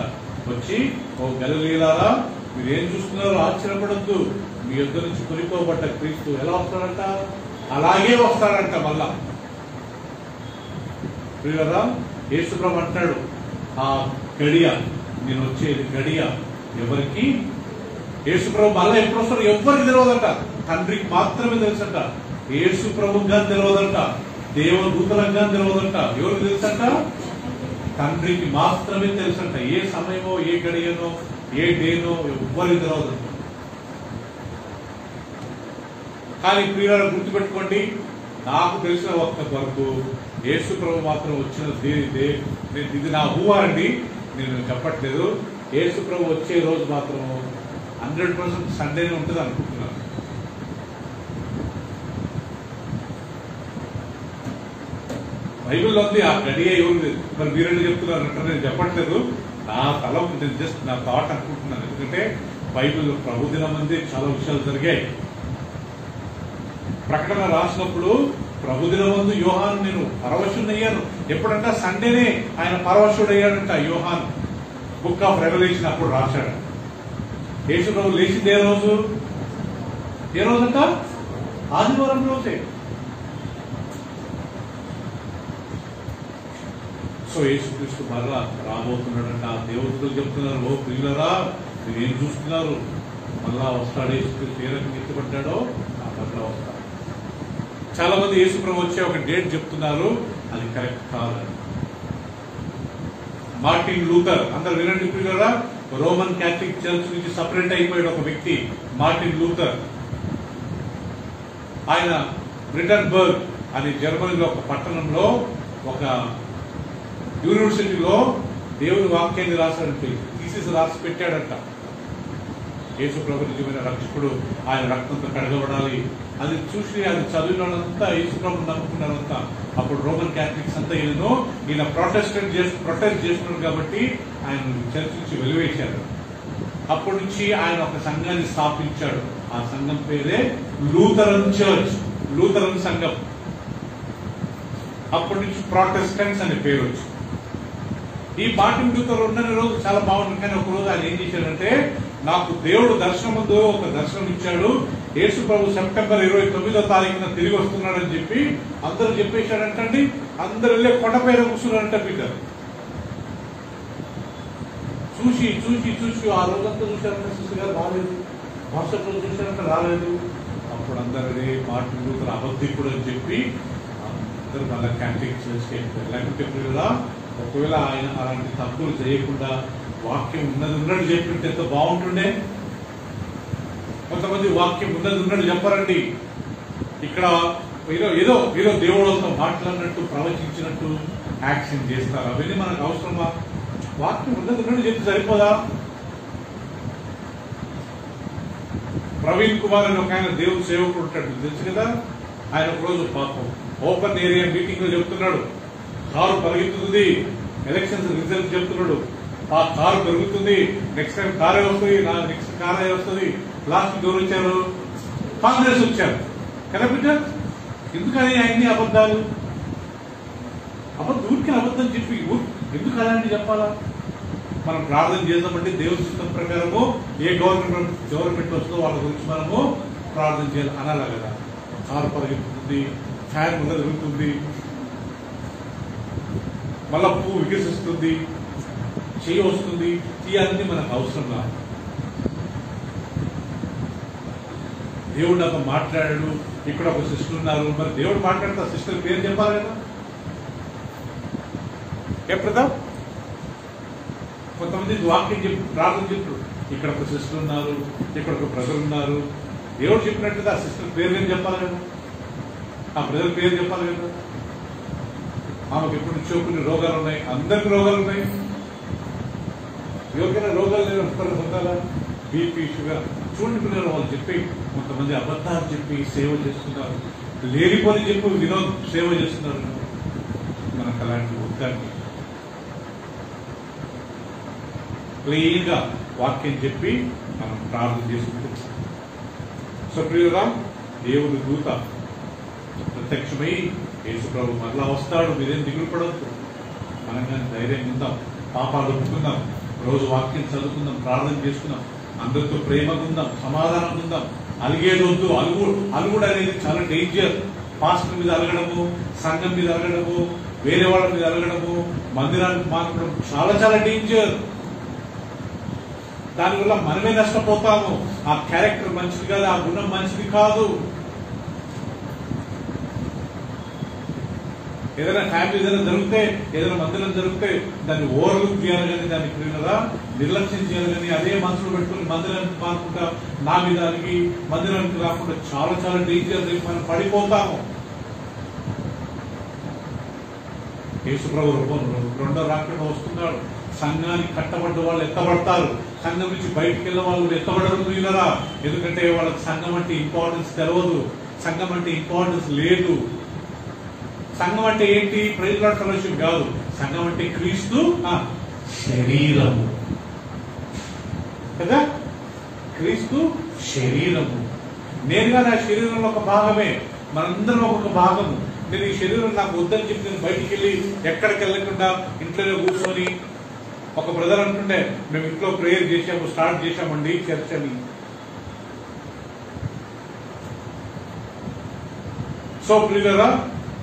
వచ్చి, ఓ గలిలీయులారా, మీరేం చూస్తున్నారో ఆశ్చర్యపడద్దు, మీ యొద్ద నుంచి కొనిపోబడ్డ క్రీస్తు ఎలా వస్తాడంట? అలాగే వస్తాడంట. మళ్ళా ప్రియులారా, యేసుప్రభు అంటాడు, ఆ గడియ, నేను వచ్చేది గడియ ఎవరికి? యేసుప్రభు మళ్ళా ఎప్పుడు వస్తాడు? ఎవరికి తెలియదంట. తండ్రికి మాత్రమే తెలుసంట. యేసుప్రభుగా తెలియదంట, దేవదూతలంగా తెలియదంట. ఎవరికి తెలుసంట? తండ్రికి మాత్రమే తెలుసంట. ఏ సమయమో, ఏ గడియనో, ఏ డేనో ఎవ్వరికి తెలియదంట. కానీ ప్రియులారా, గుర్తుపెట్టుకోండి, నాకు తెలిసిన ఒక్క వరకు యేసుప్రభు మాత్రం వచ్చిన ఇది నా ఊహ అండి, నేను చెప్పట్లేదు. యేసుప్రభు వచ్చే రోజు మాత్రం 100% సండేనే ఉంటుంది అనుకుంటున్నాను. బైబిల్లో ఉంది ఆ గడియ ఎవరు, మరి మీరెందుకు చెప్తున్నారంటే నేను చెప్పట్లేదు, నా తల నేను జస్ట్ నా థాట్ అనుకుంటున్నాను. ఎందుకంటే బైబిల్లో ప్రభు దినం అందే చాలా విషయాలు జరిగాయి. ప్రకటన రాసినప్పుడు ప్రభు దినమందు యోహాను నేను పరవశుడయ్యాను. ఎప్పుడంట? సండేనే ఆయన పరవశుడయ్యాడంట యోహాను. బుక్ ఆఫ్ రెవల్యూషన్ అప్పుడు రాశాడు. యేసు ప్రభు లేచింది ఏ రోజు? ఏ రోజంట? ఆదివారం రోజే. సో యేసుక్రీస్తు మరలా రాబోతున్నాడంట. ఆ దేవతలు చెప్తున్నారు, ఓ ప్రియులరా, మీరు ఏం చూస్తున్నారు? మళ్ళా వస్తాడు యేసుక్రీస్తు. ఏ రకంగా ఎత్తుపడ్డాడో ఆ మరలా వస్తాడు. చాలా మంది యేసుప్రభు వచ్చే ఒక డేట్ చెప్తున్నారు, అది కరెక్ట్ కాదు. Martin Luther. అందరు వినండి పిల్లరా, రోమన్ క్యాథలిక్ చర్చ్ నుంచి సపరేట్ అయిపోయాడు ఒక వ్యక్తి, మార్టిన్ లూథర్. ఆయన బ్రిటన్బర్గ్ అనే జర్మనీలో ఒక పట్టణంలో ఒక యూనివర్సిటీలో దేవుని వాక్యాన్ని రాశాడంటే థీసిస్ రాసి పెట్టాడంట. యేసు ప్రభు నిజమైన రక్షకుడు, ఆయన రక్తంతో కడగబడాలి. అది చూసి అది చదివిన వాళ్ళంతా యేసు ప్రభుని నమ్ముకున్నారంతా. అప్పుడు రోమన్ క్యాథలిక్స్ అంతా ఈయన ప్రొటెస్ట్ చేస్తున్నారు కాబట్టి ఆయన చర్చ్ నుంచి వెలివేశారు. అప్పటి నుంచి ఆయన ఒక సంఘాన్ని స్థాపించాడు. ఆ సంఘం పేరే లూథరన్ చర్చ్, లూథరన్ సంఘం. అప్పటి నుంచి ప్రొటెస్టెంట్స్ అనే పేరు వచ్చింది. ఈ మార్టిన్ లూథర్ ఉన్న రోజు చాలా బాగుంటుంది. కానీ ఒక రోజు ఆయన ఏం చేశాడంటే, నాకు దేవుడు దర్శనముందు ఒక దర్శనం ఇచ్చాడు, యేసు ప్రభు సెప్టెంబర్ 29వ తారీఖున తిరిగి వస్తున్నాడని చెప్పి అందరూ చెప్పేశాడంటండి. అందరూ వెళ్ళే కొండపైన కూర్చున్నారంట పీటర్. చూసి చూసి చూసి ఆ రోజంతా చూశారంట, సిస్టర్ గారు రాలేదు. వాట్సాప్ లో చూశారంట, రాలేదు. అప్పుడు అందరే మార్టిన్ లూథర్ అబద్ధికుడు అని చెప్పి అందరూ మళ్ళీ క్యాథలిక్ చర్చ్కి వెళ్ళిపోయారు. లేకపోతే పిల్లలా ఒకవేళ ఆయన అలాంటి తప్పులు చేయకుండా వాక్యం ఉన్నట్టు చెప్పినట్టు ఎంత బాగుంటుండే. కొంతమంది వాక్యం ఉన్నట్టు చెప్పారండి. ఇక్కడ ఏదో దేవుళ్ళతో మాట్లాడినట్టు ప్రవచించినట్టు యాక్షన్ చేస్తారు. అవన్నీ మనకు అవసరమా? వాక్యం ఉన్నట్టు చెప్తే సరిపోదా? ప్రవీణ్ కుమార్ అని ఒక ఆయన దేవుడు సేవకుడు ఉంటాడు, తెలుసు కదా. ఆయన ఒక రోజు పాపం ఓపెన్ ఏరియా మీటింగ్ లో చెప్తున్నాడు, కారు పరిగెత్తుతుంది, ఎలక్షన్స్ రిజల్ట్ చెప్తున్నాడు, ఆ కారు పెరుగుతుంది, నెక్స్ట్ టైం కారే వస్తుంది, నెక్స్ట్ కారే వస్తుంది. లాస్ట్ ఎవరు వచ్చారు? కాంగ్రెస్ వచ్చారు కదా బిడ్డ. ఎందుకని అన్ని అబద్ధాలు? ఊరికి అబద్ధం చెప్పి ఎందుకు అలాంటి చెప్పాలా? మనం ప్రార్థన చేద్దామంటే దేవుని చిత్తం ప్రకారము ఏ గవర్నమెంట్ వస్తుందో వాళ్ళ గురించి మనము ప్రార్థన చేయాలి అనాలా కదా. కారు పరిగెత్తుతుంది, ఫ్యాన్ ముందు తిరుగుతుంది, మళ్ళా పువ్వు వికసిస్తుంది, చెయ్యి వస్తుంది. ఇవన్నీ మనకు అవసరంలా? దేవుడు నాకు మాట్లాడాడు, ఇక్కడ ఒక సిస్టర్ ఉన్నారు, మరి దేవుడు మాట్లాడితే సిస్టర్ పేరు చెప్పాలి కదా. ఎప్పుడదా కొంతమంది వాక్యం చెప్పి ప్రార్థన చెప్పు, ఇక్కడ ఒక సిస్టర్ ఉన్నారు, ఇక్కడ ఒక బ్రదర్ ఉన్నారు, దేవుడు చెప్పినట్టుగా ఆ సిస్టర్ పేరు నేను చెప్పాలి కదా, ఆ బ్రదర్ పేరు చెప్పాలి కదా. ఆమెకు ఎప్పుడు నుంచో కొన్ని రోగాలు ఉన్నాయి, అందరికి రోగాలు ఉన్నాయి. ఎవరికైనా రోగాలు లేని పొందాలా? BP, sugar. చూడండి పిల్లలు, వాళ్ళు చెప్పి కొంతమంది అబద్ధాలు చెప్పి సేవ చేస్తున్నారు, లేనిపోని చెప్పి సేవ చేస్తున్నారు. మనకు అలాంటి వద్దండి. క్లీన్ గా వాక్యం చెప్పి మనం ప్రార్థన చేసుకుంటాం. సో ప్రియురా, దేవుడు దూత ప్రత్యక్షమై యేసు ప్రభు మరలా వస్తాడు, మీరేం దిగులు పడవద్దు. మనం కానీ ధైర్యం ఉందాం, పాపాలు ఒప్పుకుందాం, రోజు వాక్యం చదువుకుందాం, ప్రార్థన చేసుకుందాం, అందరితో ప్రేమగా ఉందాం, సమాధానం ఉందాం. అలిగేది వద్దు. అలుగుడు అనేది చాలా డేంజర్. పాస్టర్ మీద అలగడము, సంఘం మీద అలగడము, వేరే వాళ్ళ మీద అలగడము, మందిరానికి మారడం చాలా చాలా డేంజర్. దానివల్ల మనమే నష్టపోతాము. ఆ క్యారెక్టర్ మంచిది కాదు, ఆ గుణం మంచిది కాదు. ఏదైనా ఫ్యామిలీ ఏదైనా జరిగితే, ఏదైనా మందిరం జరిగితే దాన్ని ఓవర్లుక్ చేయాలి కానీ, దాన్ని క్లీనరా నిర్లక్ష్యం చేయాలి కానీ, అదే మనసులో పెట్టుకుని మందిరానికి మారుకుంటా నా మీద అలిగి మందిరానికి రాకుండా చాలా చాలా డేంజర్. మనం పడిపోతాము. యేసు ప్రభు రెండో రాకడ వస్తున్నాడు. సంఘానికి కట్టబడ్డ వాళ్ళు ఎత్తబడతారు, సంఘం నుంచి బయటికి వెళ్ళిన వాళ్ళు ఎత్తబడరు వీళ్ళరా. ఎందుకంటే వాళ్ళకి సంఘం అంటే ఇంపార్టెన్స్ తెలియదు, సంఘం అంటే ఇంపార్టెన్స్ లేదు. సంఘం అంటే ఏంటి? ప్రైజ్ లార్డ్ ఫెలోషిప్ కాదు. సంఘం అంటే క్రీస్తు శరీరము కదా. క్రీస్తు శరీరము. నేరుగా నా శరీరంలో ఒక భాగమే, మనందరం ఒక భాగము. నేను ఈ శరీరం నాకు వద్దని చెప్పి నేను బయటికి వెళ్ళి ఎక్కడికి వెళ్ళకుండా ఇంట్లోనే కూర్చొని, ఒక బ్రదర్ అంటుండే, మేము ఇంట్లో ప్రేయర్ చేసాము, స్టార్ట్ చేశామండి చర్చ్ అని. సో ప్రియులారా,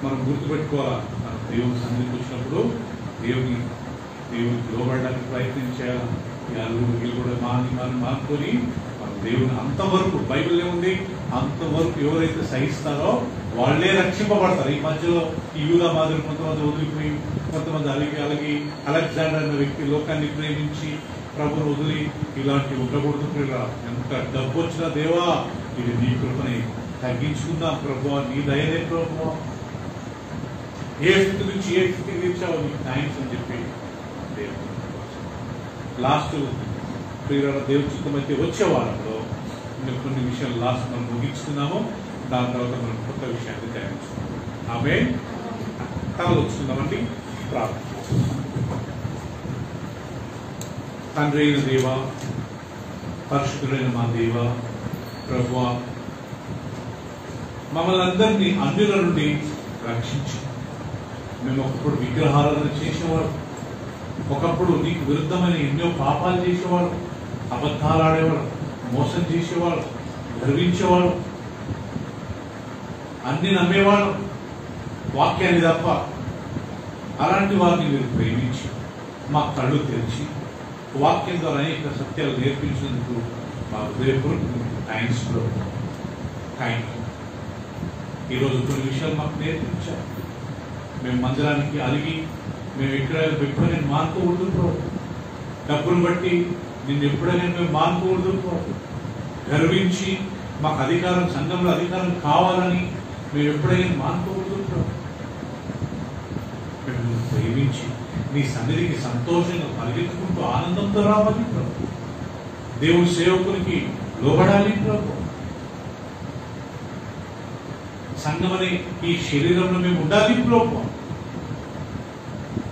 మనం గుర్తుపెట్టుకోవాలా, మనం దేవుని సన్నిధికి వచ్చినప్పుడు దేవునికి లోబడడానికి ప్రయత్నం చేయాలి. వీళ్ళు కూడా మానుకొని మనం దేవుని అంతవరకు బైబిల్ ఏముంది, అంతవరకు ఎవరైతే సహిస్తారో వాళ్ళే రక్షింపబడతారు. ఈ మధ్యలో ఈ యూదా మాదిరి కొంతమంది వదిలిపోయి, కొంతమంది అలిగి అలెగ్జాండర్ అనే వ్యక్తి లోకాన్ని ప్రేమించి ప్రభుని వదిలి ఇలాంటి ఉండకూడదు. ఎంత డబ్బు వచ్చినా దేవా ఇది నీ కృపని తగ్గించుకుందాం ప్రభువా, నీ దయనే ప్రభువా, ఏ స్థితి నుంచి ఏ స్థితికి తెచ్చావో నీకు థ్యాంక్స్ అని చెప్పి దేవుడు లాస్ట్ దేవుడి చిత్తమైతే వచ్చే వారంలో కొన్ని విషయాలు లాస్ట్ మనం ముగించుకున్నాము. దాని తర్వాత మనం కొత్త విషయాన్ని తయారించుకున్నాం. ఆమె తలలు వచ్చుకుందామండి. ప్రార్థన. తండ్రి అయిన దేవ, పరిశుద్ధుడైన మా దేవ, ప్రభువా, మమ్మల్ని అందరినీ అన్యుల నుండి రక్షించి, మేము ఒకప్పుడు విగ్రహారాధన చేసేవాడు, ఒకప్పుడు నీకు విరుద్ధమైన ఎన్నో పాపాలు చేసేవాడు, అబద్ధాలు ఆడేవాడు, మోసం చేసేవాడు, గర్వించేవాడు, అన్ని నమ్మేవాడు, వాక్యాన్ని తప్ప. అలాంటి వారిని మీరు ప్రేమించి మా కళ్ళు తెరిచి వాక్యం ద్వారా అనేక సత్యాలు నేర్పించినందుకు మా హృదయపూర్వక థ్యాంక్స్ బ్రో. Thank you. ఈరోజు కొన్ని విషయాలు మాకు నేర్పించారు. మేము మందిరానికి అలిగి మేము ఎప్పుడైనా మానుకోకూడదు బ్రో. డబ్బును బట్టి నిన్ను ఎప్పుడైనా మేము మానుకోకూడదు బ్రో. గర్వించి మాకు అధికారం, సంఘంలో అధికారం కావాలని మేము ఎప్పుడైనా మానుకోకూడదు బ్రో. మేము ప్రేమించి నీ సన్నిధికి సంతోషంగా పరిగెత్తుకుంటూ ఆనందంతో రావాలి ప్రభు. దేవుడి సేవకునికి లోబడాలి ప్రభు. సంఘం అనే ఈ శరీరంలో మేము ఉండాలి ప్రభు.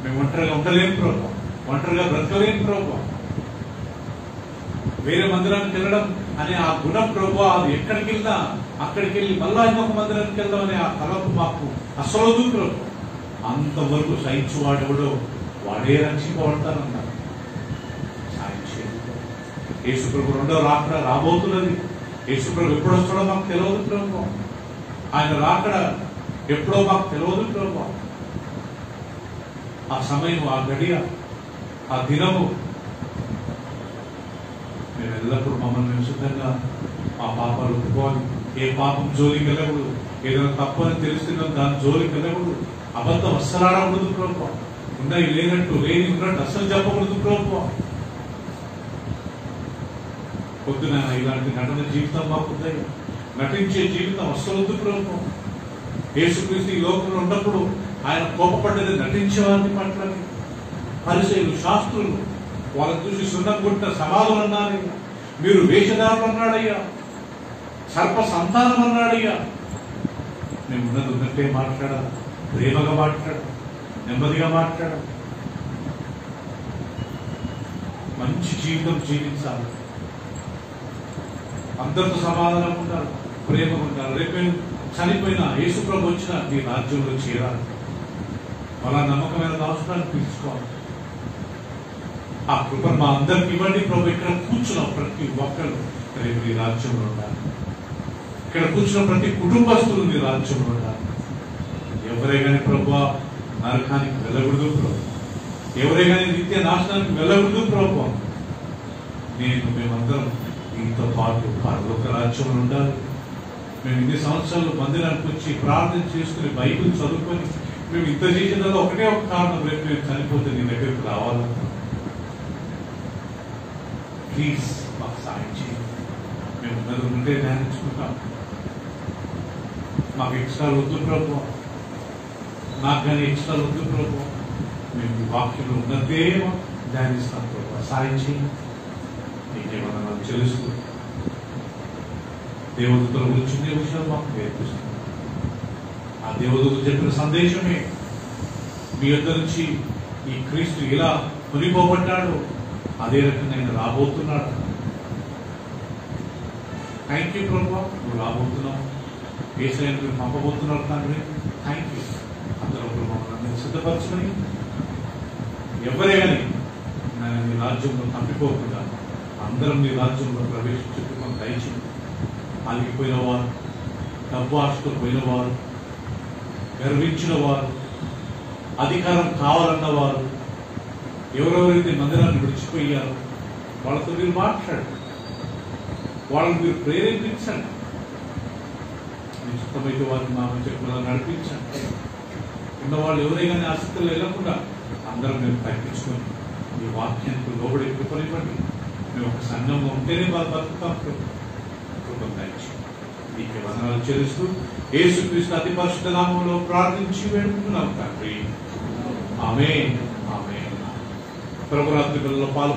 మేము ఒంటరిగా ఉండలేము ప్రభు, ఒంటరిగా బ్రతకలేము ప్రభు. వేరే మందిరానికి వెళ్ళడం అనే ఆ గుణం ప్రభు, అది ఎక్కడికి వెళ్ళినా అక్కడికి వెళ్ళి మళ్ళా ఇంకొక మందిరానికి వెళ్దాం అనే ఆ తలపు మాకు అసలు ప్రభు. అంతవరకు సహించువాడెవడో వాడే రక్షింపబడతానన్నారు. సాయం చేయండి. యేసుప్రభు రెండో రాకడ రాబోతున్నది. యేసుప్రభు ఎప్పుడు వస్తాడో మాకు తెలియదు ప్రభు. ఆయన రాకడ ఎప్పుడో మాకు తెలియదు ప్రభు. ఆ సమయం, ఆ గడియ, ఆ దినము మేము ఎల్లప్పుడూ మమ్మల్ని నిశ్చితంగా ఆ పాపాలు ఒప్పుకోవాలి. ఏ పాపం జోలికి వెళ్ళకూడదు. ఏదైనా తప్పని తెలుస్తున్నాం దాని జోలికి వెళ్ళకూడదు. అబద్ధం అస్సలు ఆడకూడదు ప్రభు. ఉన్నాయి లేనట్టు, లేని ఉన్నట్టు అస్సలు చెప్పకూడదు ప్రభు. పొద్దున ఇలాంటి నటన జీవితం మాకుంది. నటించే జీవితం అస్సలు వద్దు ప్రభు. యేసుక్రీస్తు ఈ లోకంలో ఉన్నప్పుడు ఆయన కోపపడ్డది నటించే వారిని పట్ల. పరిసయ్యులు, శాస్త్రులు వాళ్ళని చూసి సున్నం కొట్టిన సమాధులు అన్నారయ్యా. మీరు వేషధారులు అన్నాడయ్యా. సర్ప సంతానం అన్నాడయ్యా. మేము ఉన్నది ఉన్నట్టే మాట్లాడాలి, ప్రేమగా మాట్లాడాలి, నెమ్మదిగా మాట్లాడాలి, మంచి జీవితం జీవించాలి, అందరితో సమాధానం ఉండాలి, ప్రేమగా ఉండాలి. రేపు చనిపోయిన యేసుప్రభు వచ్చిన నీ రాజ్యంలో చేరాలి. అలా నమ్మకమైన దాసులను పిలుచుకోవాలి. ఆ కృపను మా అందరికి ఇవ్వండి ప్రభు. ఇక్కడ కూర్చున్న ప్రతి ఒక్కరు రేపు నీ రాజ్యంలో ఉండాలి. ఇక్కడ కూర్చున్న ప్రతి కుటుంబస్తులు నీ రాజ్యంలో ఉండాలి. ఎవరే కానీ ప్రభు నరకానికి వెళ్ళకూడదు ప్రభు. ఎవరే కానీ నిత్య నాశనానికి వెళ్ళకూడదు ప్రభు. మేమందరం దీంతో పాటు పరలోక రాజ్యంలో ఉండాలి. మేము ఇన్ని సంవత్సరాలు మందిరానికి వచ్చి ప్రార్థన చేసుకుని బైబిల్ చదువుకొని మేము ఇంత చేసినదో ఒకటే ఒక కారణం, రేపు మేము చనిపోతే నీ దగ్గరికి రావాలంటాం. ప్లీజ్ మాకు సాయం చేయండి. మేము ఉన్నది ఉంటే ధ్యానించుకుంటాం. మాకు ఎక్స్ట్రా వద్దు ప్రభు. నాకు కానీ ఎక్స్ట్రా వద్దు ప్రభు. మేము ఈ వాక్యంలో ఉన్నదే ధ్యానిస్తాం ప్రభు. సాయం చేయండి. నీకేమన్నా మనం తెలుసు. దేవదూతల గురించి ఉండే విషయాలు మాకు నేర్పిస్తుంది. ఆ దేవదూతలు చెప్పిన సందేశమే మీ యొద్ద నుంచి ఈ క్రీస్తు ఎలా కొనిపోబడ్డాడు అదే రకంగా ఆయన రాబోతున్నాడు. థ్యాంక్ యూ ప్రభు. నువ్వు రాబోతున్నావు, యేసయ్యను మీరు పంపబోతున్నారు తండ్రి. Thank you. అందరూ మమ్మల్ని సిద్ధపరచుకొని ఎవరే కానీ నేను మీ రాజ్యంలో తప్పిపోకుండా అందరం మీ రాజ్యంలో ప్రవేశించుకు మనం దయచేయండి. ఆగిపోయిన వారు, డబ్బు ఆశతో పోయిన వారు, గర్వించిన వారు, అధికారం కావాలన్న వారు, ఎవరెవరైతే మందిరాన్ని విడిచిపోయారో వాళ్ళతో మీరు మాట్లాడండి. వాళ్ళని మీరు ప్రేరేపించండి. మీ ఇష్టమైతే వారిని మా మంచి నడిపించండి. ఉన్నవాళ్ళు ఎవరైనా ఆ స్థితిలో వెళ్ళకుండా అందరం మేము తగ్గించుకొని ఈ వాక్యానికి లోబడి కృపనివ్వండి. మేము ఒక సంఘంగా ఉంటేనే వాళ్ళు బతుకుతాం. కృపను దయచేయండి. నీకే వందనాలు చెల్లిస్తూ యేసుక్రీస్తు అతి పరిశుద్ధ నామములో ప్రార్థించి వేడుకుంటున్నాం తండ్రి. ఆమేన్. ఆమేన్. ప్రభురాత్రిలో పాల్గొ